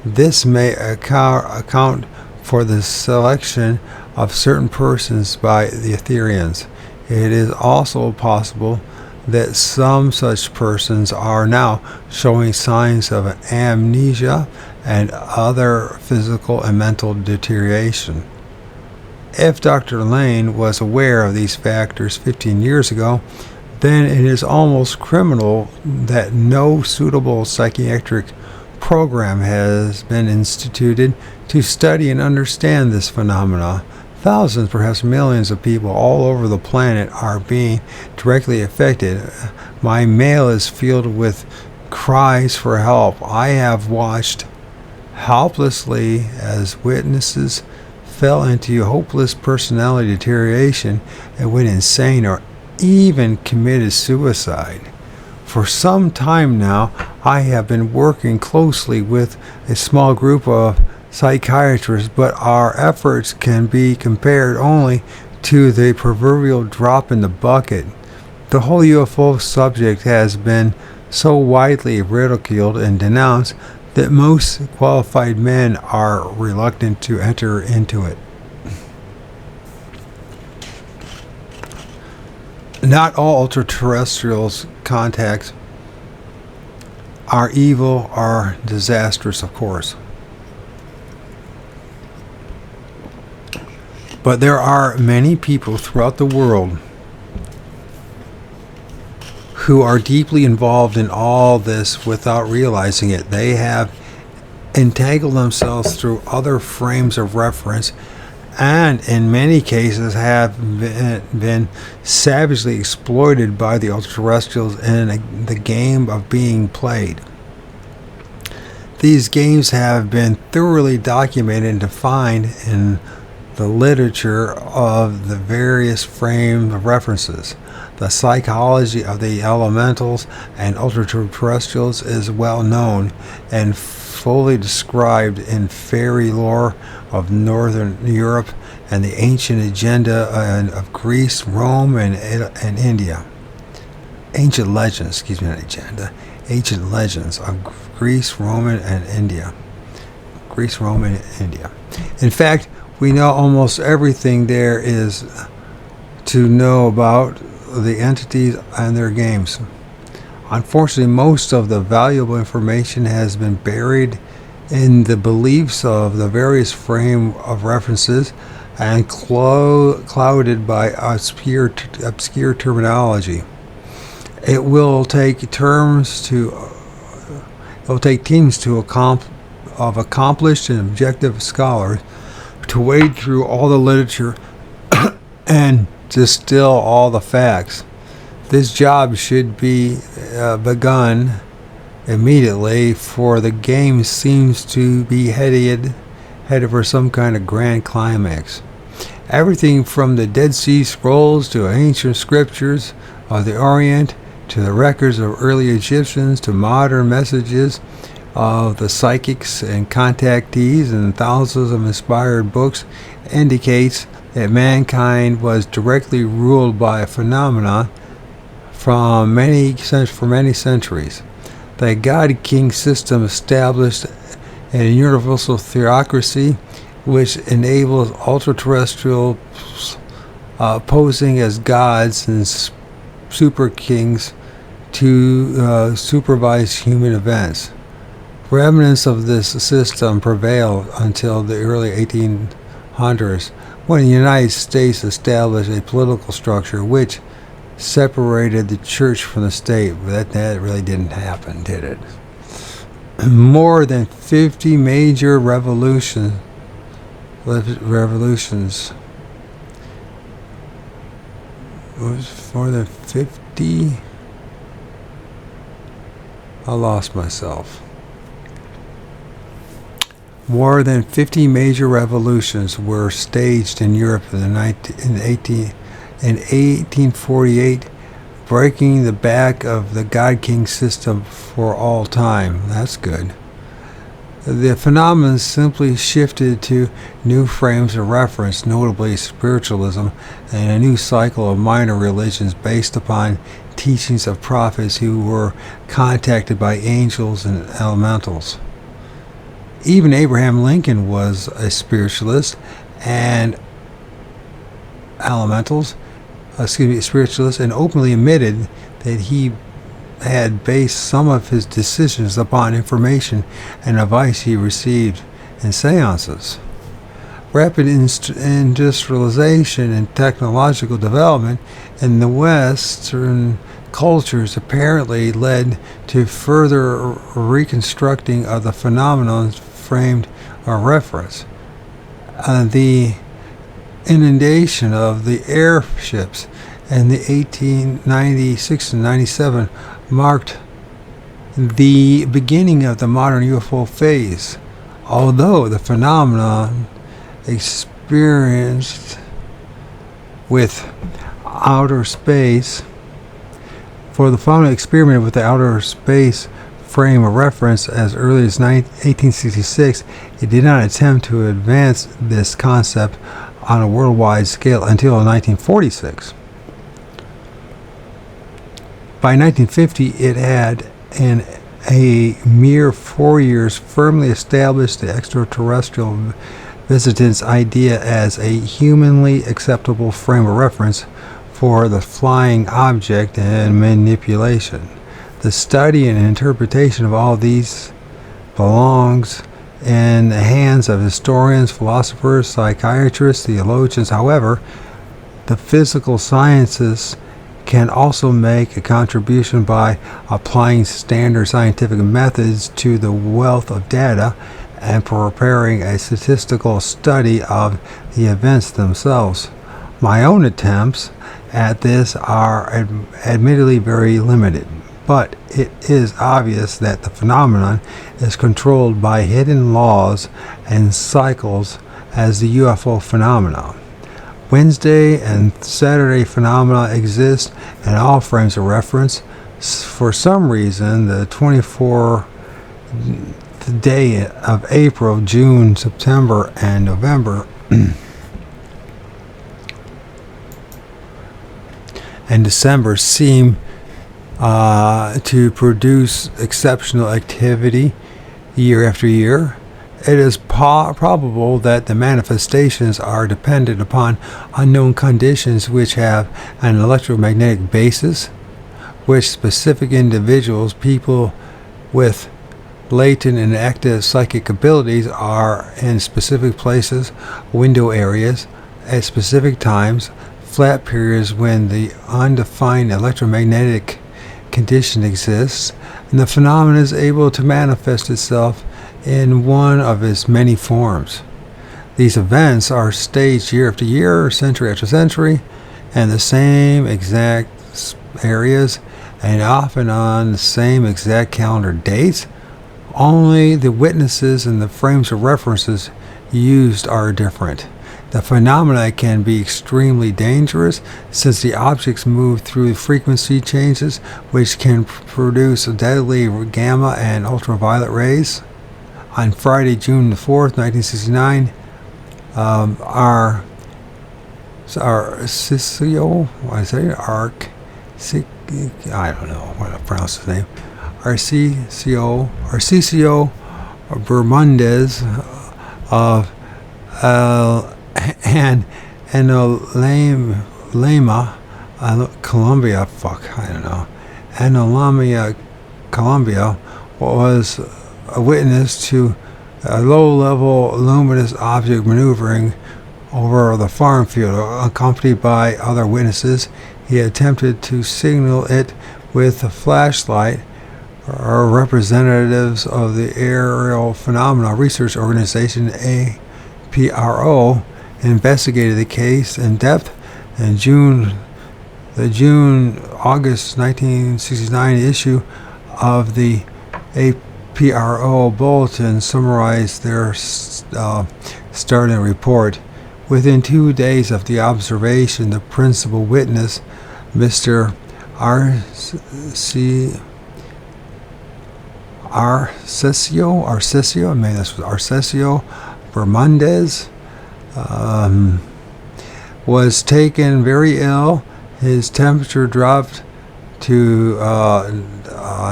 This may account for the selection of certain persons by the Etherians. It is also possible that some such persons are now showing signs of amnesia and other physical and mental deterioration. If Dr. Lane was aware of these factors 15 years ago, then it is almost criminal that no suitable psychiatric program has been instituted to study and understand this phenomena. Thousands, perhaps millions of people all over the planet are being directly affected. My mail is filled with cries for help. I have watched helplessly as witnesses fell into hopeless personality deterioration and went insane or even committed suicide. For some time now, I have been working closely with a small group of psychiatrists, but our efforts can be compared only to the proverbial drop in the bucket. The whole UFO subject has been so widely ridiculed and denounced that most qualified men are reluctant to enter into it. Not all ultra-terrestrials contacts are evil or disastrous, of course. But there are many people throughout the world who are deeply involved in all this without realizing it. They have entangled themselves through other frames of reference and in many cases have been savagely exploited by the ultraterrestrials in the game of being played. These games have been thoroughly documented and defined in the literature of the various frames of references. The psychology of the elementals and ultraterrestrials is well known and fully described in fairy lore of Northern Europe and the ancient agenda of Greece, Rome, and India. Ancient legends of Greece, Rome, and India. Greece, Rome, and India. In fact, we know almost everything there is to know about the entities and their games. Unfortunately, most of the valuable information has been buried in the beliefs of the various frame of references and clouded by obscure terminology. It will take teams of accomplished and objective scholars to wade through all the literature and distill all the facts. This job should be begun immediately, for the game seems to be headed for some kind of grand climax. Everything from the Dead Sea Scrolls to ancient scriptures of the Orient to the records of early Egyptians to modern messages of the psychics and contactees and thousands of inspired books indicates that mankind was directly ruled by a phenomenon for many centuries. The God-King system established a universal theocracy which enables ultra-terrestrials posing as gods and super kings to supervise human events. Remnants of this system prevailed until the early 1800s, when the United States established a political structure which separated the church from the state. But that really didn't happen, did it? More than 50 major revolutions. More than 50? I lost myself. More than 50 major revolutions were staged in Europe in 1848, breaking the back of the God-King system for all time. That's good. The phenomenon simply shifted to new frames of reference, notably spiritualism, and a new cycle of minor religions based upon teachings of prophets who were contacted by angels and elementals. Even Abraham Lincoln was a spiritualist, and spiritualist, and openly admitted that he had based some of his decisions upon information and advice he received in seances. Rapid industrialization and technological development in the Western cultures apparently led to further reconstructing of the phenomenon framed a reference. The inundation of the airships in the 1896 and 97 marked the beginning of the modern UFO phase, although the phenomenon experienced with outer space for the following experiment with the outer space frame of reference as early as 1866, it did not attempt to advance this concept on a worldwide scale until 1946. By 1950, it had, in a mere 4 years, firmly established the extraterrestrial visitants idea as a humanly acceptable frame of reference for the flying object and manipulation. The study and interpretation of all these belongs in the hands of historians, philosophers, psychiatrists, theologians. However, the physical sciences can also make a contribution by applying standard scientific methods to the wealth of data and preparing a statistical study of the events themselves. My own attempts at this are admittedly very limited, but it is obvious that the phenomenon is controlled by hidden laws and cycles as the UFO phenomenon. Wednesday and Saturday phenomena exist in all frames of reference. For some reason, the 24th day of April, June, September, and November and December seem to produce exceptional activity year after year. It is probable that the manifestations are dependent upon unknown conditions which have an electromagnetic basis, which specific individuals, people with latent and active psychic abilities, are in specific places, window areas, at specific times, flat periods when the undefined electromagnetic condition exists, and the phenomenon is able to manifest itself in one of its many forms. These events are staged year after year, century after century, in the same exact areas, and often on the same exact calendar dates. Only the witnesses and the frames of references used are different. The phenomena can be extremely dangerous since the objects move through frequency changes which can produce deadly gamma and ultraviolet rays. On Friday, June the 4th, 1969, I don't know what to pronounce his name, Arcicio Bermudez of and Lima, Colombia, Anolamia, Colombia, was a witness to a low-level luminous object maneuvering over the farm field. Accompanied by other witnesses, he attempted to signal it with a flashlight. Representatives of the Aerial Phenomena Research Organization, APRO, investigated the case in depth. In the August 1969 issue of the APRO Bulletin summarized their starting report. Within 2 days of the observation, the principal witness, Mr. Arcicio Bermudez, was taken very ill. His temperature dropped to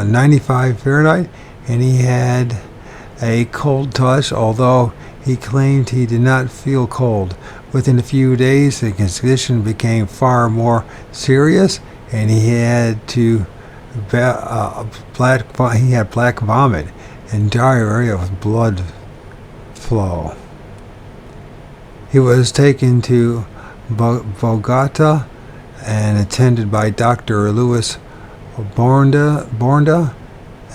95 Fahrenheit, and he had a cold touch, although he claimed he did not feel cold. Within a few days, the condition became far more serious. and he had black vomit and diarrhea with blood flow. He was taken to Bogota and attended by Dr. Louis Borda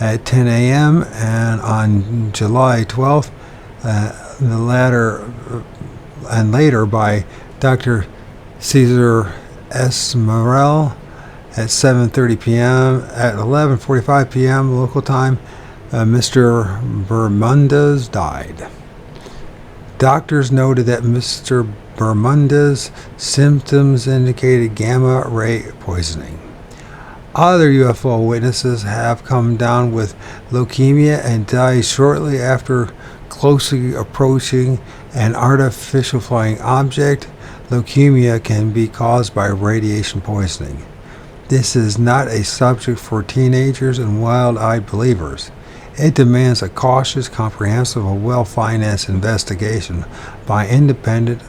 at 10 a.m. and on July 12th, later by Dr. Cesar Esmerel at 7:30 p.m. At 11:45 p.m. local time, Mr. Bermudez died. Doctors noted that Mr. Bermudez's symptoms indicated gamma ray poisoning. Other UFO witnesses have come down with leukemia and died shortly after closely approaching an artificial flying object. Leukemia can be caused by radiation poisoning. This is not a subject for teenagers and wild-eyed believers. It demands a cautious, comprehensive, and well-financed investigation by independent,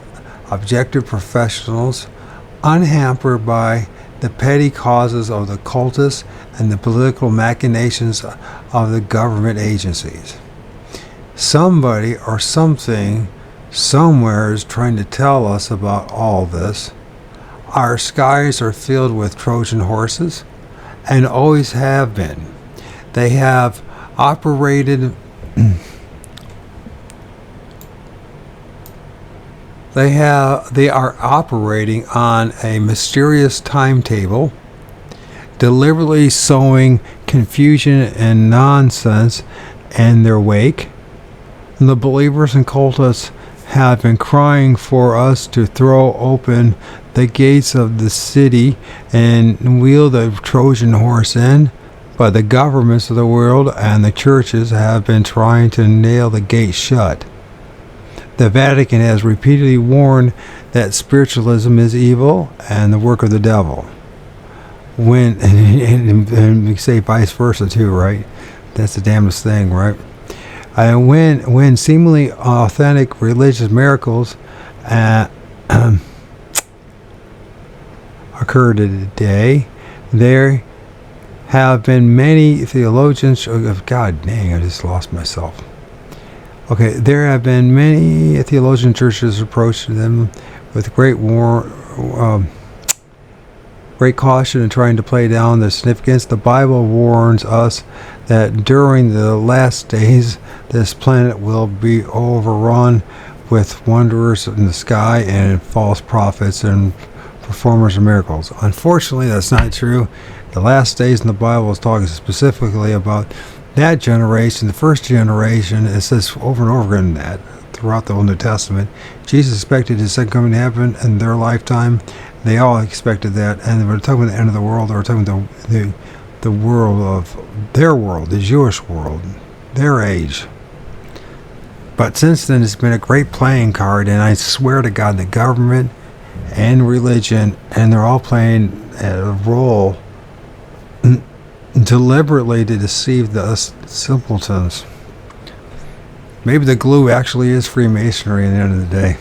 objective professionals, unhampered by the petty causes of the cultists and the political machinations of the government agencies. Somebody or something somewhere is trying to tell us about all this. Our skies are filled with Trojan horses and always have been. They have operated They are operating on a mysterious timetable, deliberately sowing confusion and nonsense in their wake. And the believers and cultists have been crying for us to throw open the gates of the city and wheel the Trojan horse in, but the governments of the world and the churches have been trying to nail the gate shut. The Vatican has repeatedly warned that spiritualism is evil and the work of the devil. And we say vice versa too, right? That's the damnedest thing, right? And when seemingly authentic religious miracles occur today, there have been many theologians. God dang, I just lost myself. Okay, there have been many theologian churches approached them with great caution in trying to play down the significance. The Bible warns us that during the last days, this planet will be overrun with wanderers in the sky and false prophets and performers of miracles. Unfortunately, that's not true. The last days in the Bible is talking specifically about that generation, the first generation. It says over and over again that throughout the Old New Testament, Jesus expected his second coming to happen in their lifetime. They all expected that, and we're talking about the end of the world. They were talking about the world of their world, the Jewish world, their age. But since then, it's been a great playing card, and I swear to God, the government and religion, and they're all playing a role deliberately to deceive the simpletons. Maybe the glue actually is Freemasonry at the end of the day.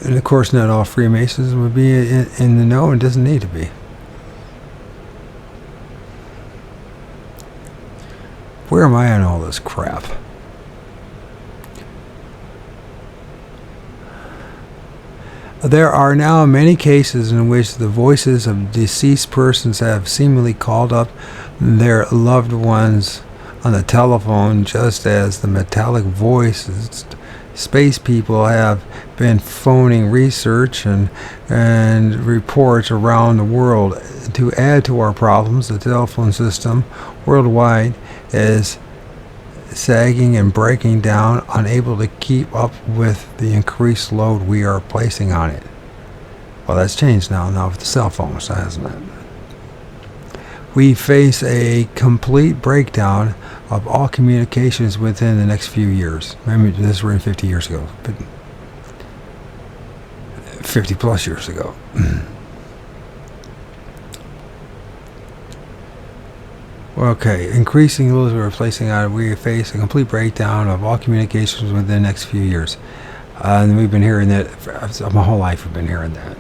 And of course, not all Freemasons would be in the know, and doesn't need to be. Where am I on all this crap? There are now many cases in which the voices of deceased persons have seemingly called up their loved ones on the telephone, just as the metallic voices space people have been phoning research and reports around the world. To add to our problems, the telephone system worldwide is sagging and breaking down, unable to keep up with the increased load we are placing on it. Well, that's changed now with the cell phones, hasn't it? We face a complete breakdown of all communications within the next few years. Remember, this was written 50 years ago, but 50 plus years ago. Okay, increasing those we're replacing out, we face a complete breakdown of all communications within the next few years. And we've been hearing that, my whole life we've been hearing that.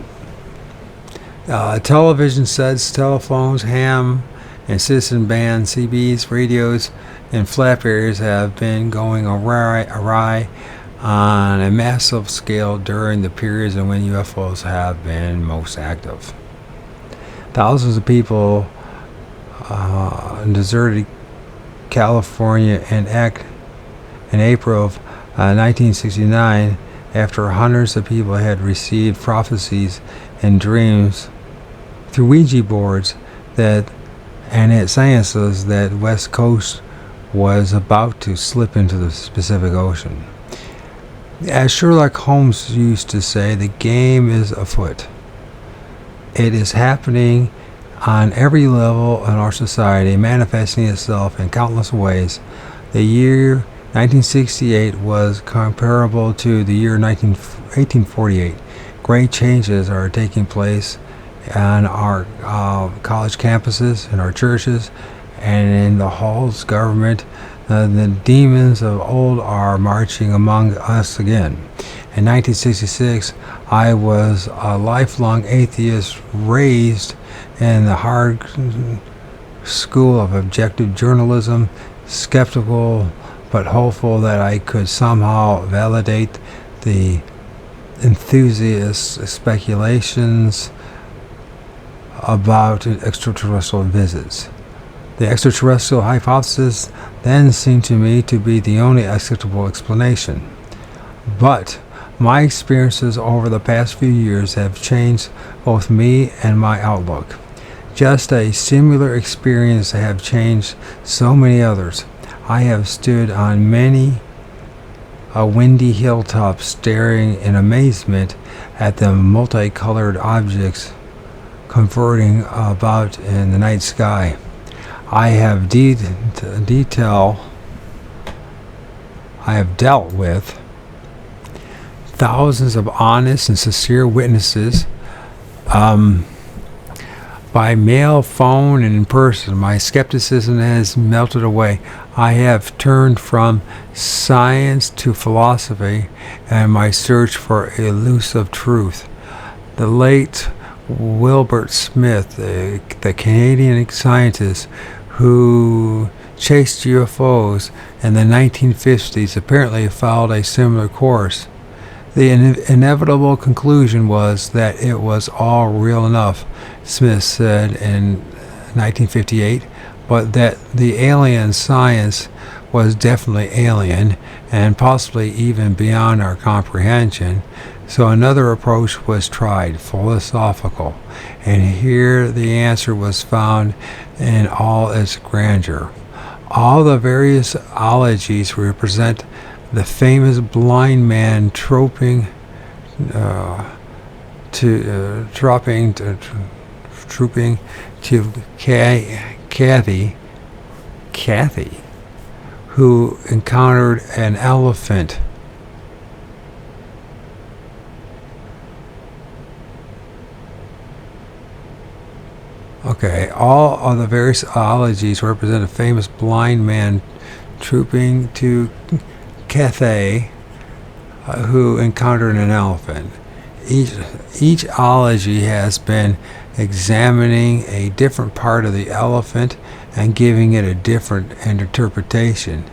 Television sets, telephones, ham and citizen bands, CBs, radios, and flap areas have been going awry on a massive scale during the periods when UFOs have been most active. Thousands of people deserted California in April of 1969 after hundreds of people had received prophecies and dreams through Ouija boards and it sciences that West Coast was about to slip into the Pacific Ocean. As Sherlock Holmes used to say, the game is afoot. It is happening on every level in our society, manifesting itself in countless ways. The year 1968 was comparable to the year 1848. Great changes are taking place on our college campuses, in our churches, and in the halls of government. The demons of old are marching among us again. In 1966, I was a lifelong atheist raised in the hard school of objective journalism, skeptical but hopeful that I could somehow validate the enthusiast speculations about extraterrestrial visits. The extraterrestrial hypothesis then seemed to me to be the only acceptable explanation. But my experiences over the past few years have changed both me and my outlook. Just a similar experience have changed so many others. I have stood on many a windy hilltop staring in amazement at the multicolored objects converting about in the night sky. I have dealt with thousands of honest and sincere witnesses by mail, phone, and in person. My skepticism has melted away. I have turned from science to philosophy and my search for elusive truth. The late Wilbert Smith, the Canadian scientist who chased UFOs in the 1950s, apparently followed a similar course. The inevitable conclusion was that it was all real enough, Smith said in 1958, but that the alien science was definitely alien and possibly even beyond our comprehension. So another approach was tried, philosophical, and here the answer was found in all its grandeur. All the various ologies represent the famous blind man trooping to Kathy, who encountered an elephant. Okay, all of the various ologies represent a famous blind man trooping to Cathay, who encountered an elephant. Each ology has been examining a different part of the elephant and giving it a different interpretation.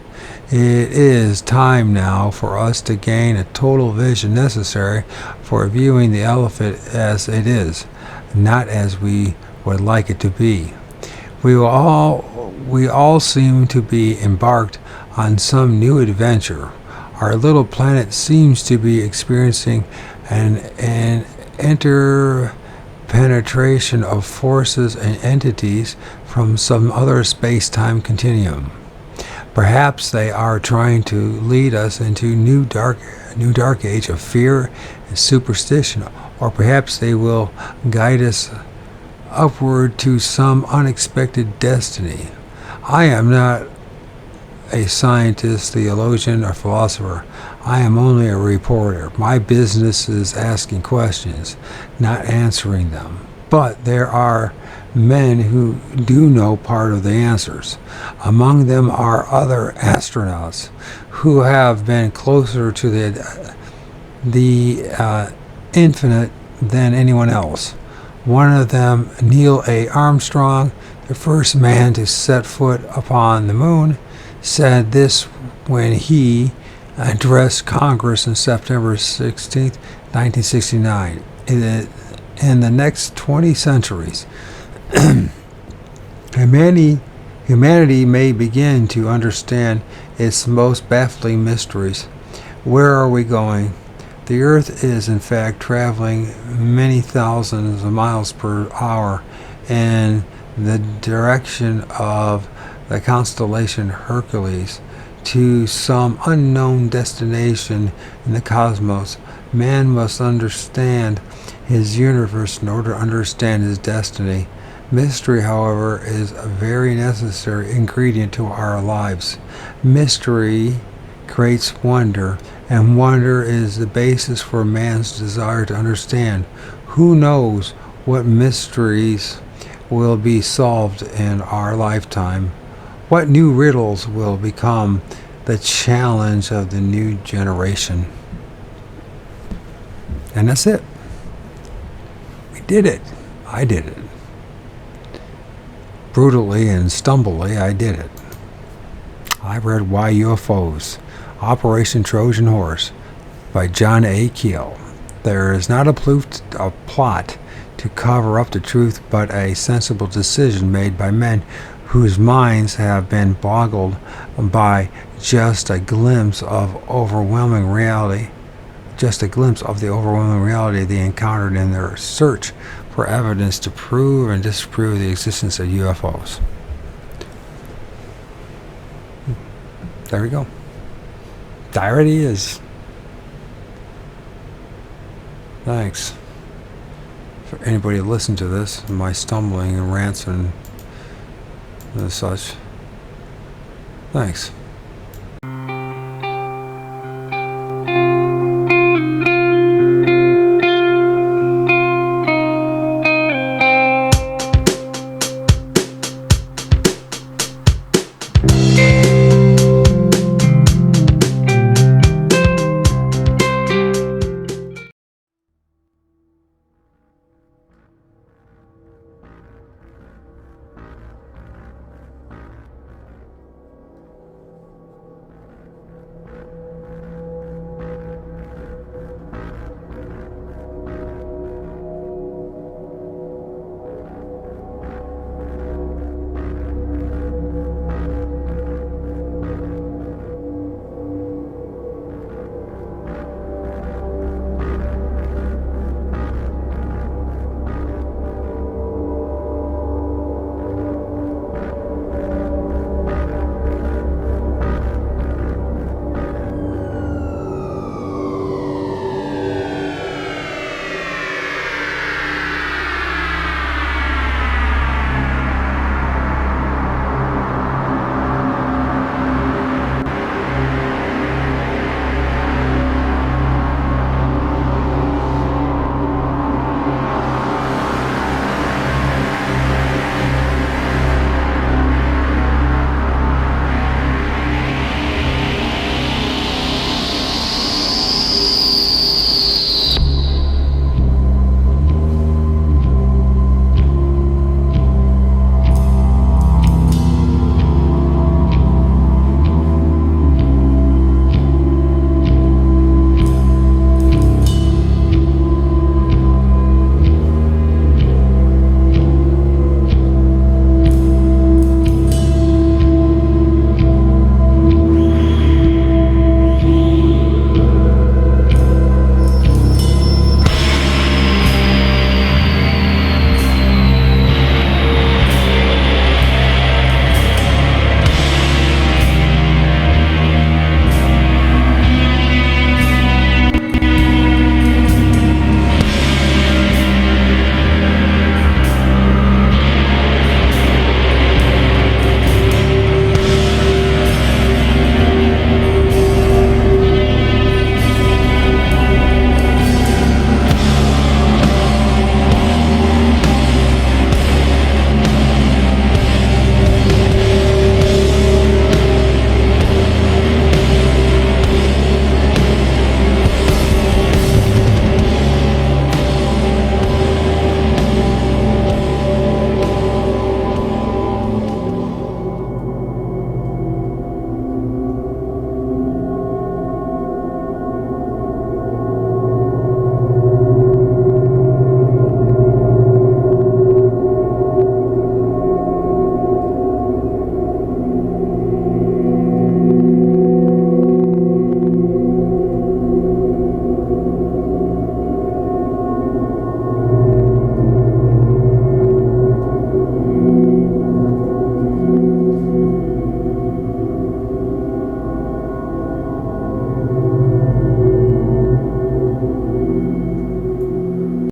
It is time now for us to gain a total vision necessary for viewing the elephant as it is, not as we would like it to be. We all seem to be embarked on some new adventure. Our little planet seems to be experiencing an interpenetration of forces and entities from some other space-time continuum. Perhaps they are trying to lead us into new dark age of fear and superstition, or perhaps they will guide us upward to some unexpected destiny. I am not a scientist, theologian, or philosopher. I am only a reporter. My business is asking questions, not answering them. But there are men who do know part of the answers. Among them are other astronauts who have been closer to the infinite than anyone else. One of them, Neil A. Armstrong, the first man to set foot upon the moon, said this when he addressed Congress on September 16, 1969. In the next 20 centuries, humanity may begin to understand its most baffling mysteries. Where are we going? The Earth is, in fact, traveling many thousands of miles per hour in the direction of the constellation Hercules to some unknown destination in the cosmos. Man must understand his universe in order to understand his destiny. Mystery, however, is a very necessary ingredient to our lives. Mystery creates wonder, and wonder is the basis for man's desire to understand. Who knows what mysteries will be solved in our lifetime? What new riddles will become the challenge of the new generation? And that's it. We did it. I did it. Brutally and stumbly, I did it. I read Why UFOs, Operation Trojan Horse by John A. Keel. There is not a plot to cover up the truth, but a sensible decision made by men whose minds have been boggled by just a glimpse of overwhelming reality. Just a glimpse of the overwhelming reality they encountered in their search for evidence to prove and disprove the existence of UFOs. There we go. There it is. Thanks for anybody who listened to this, my stumbling and rants and such. Thanks.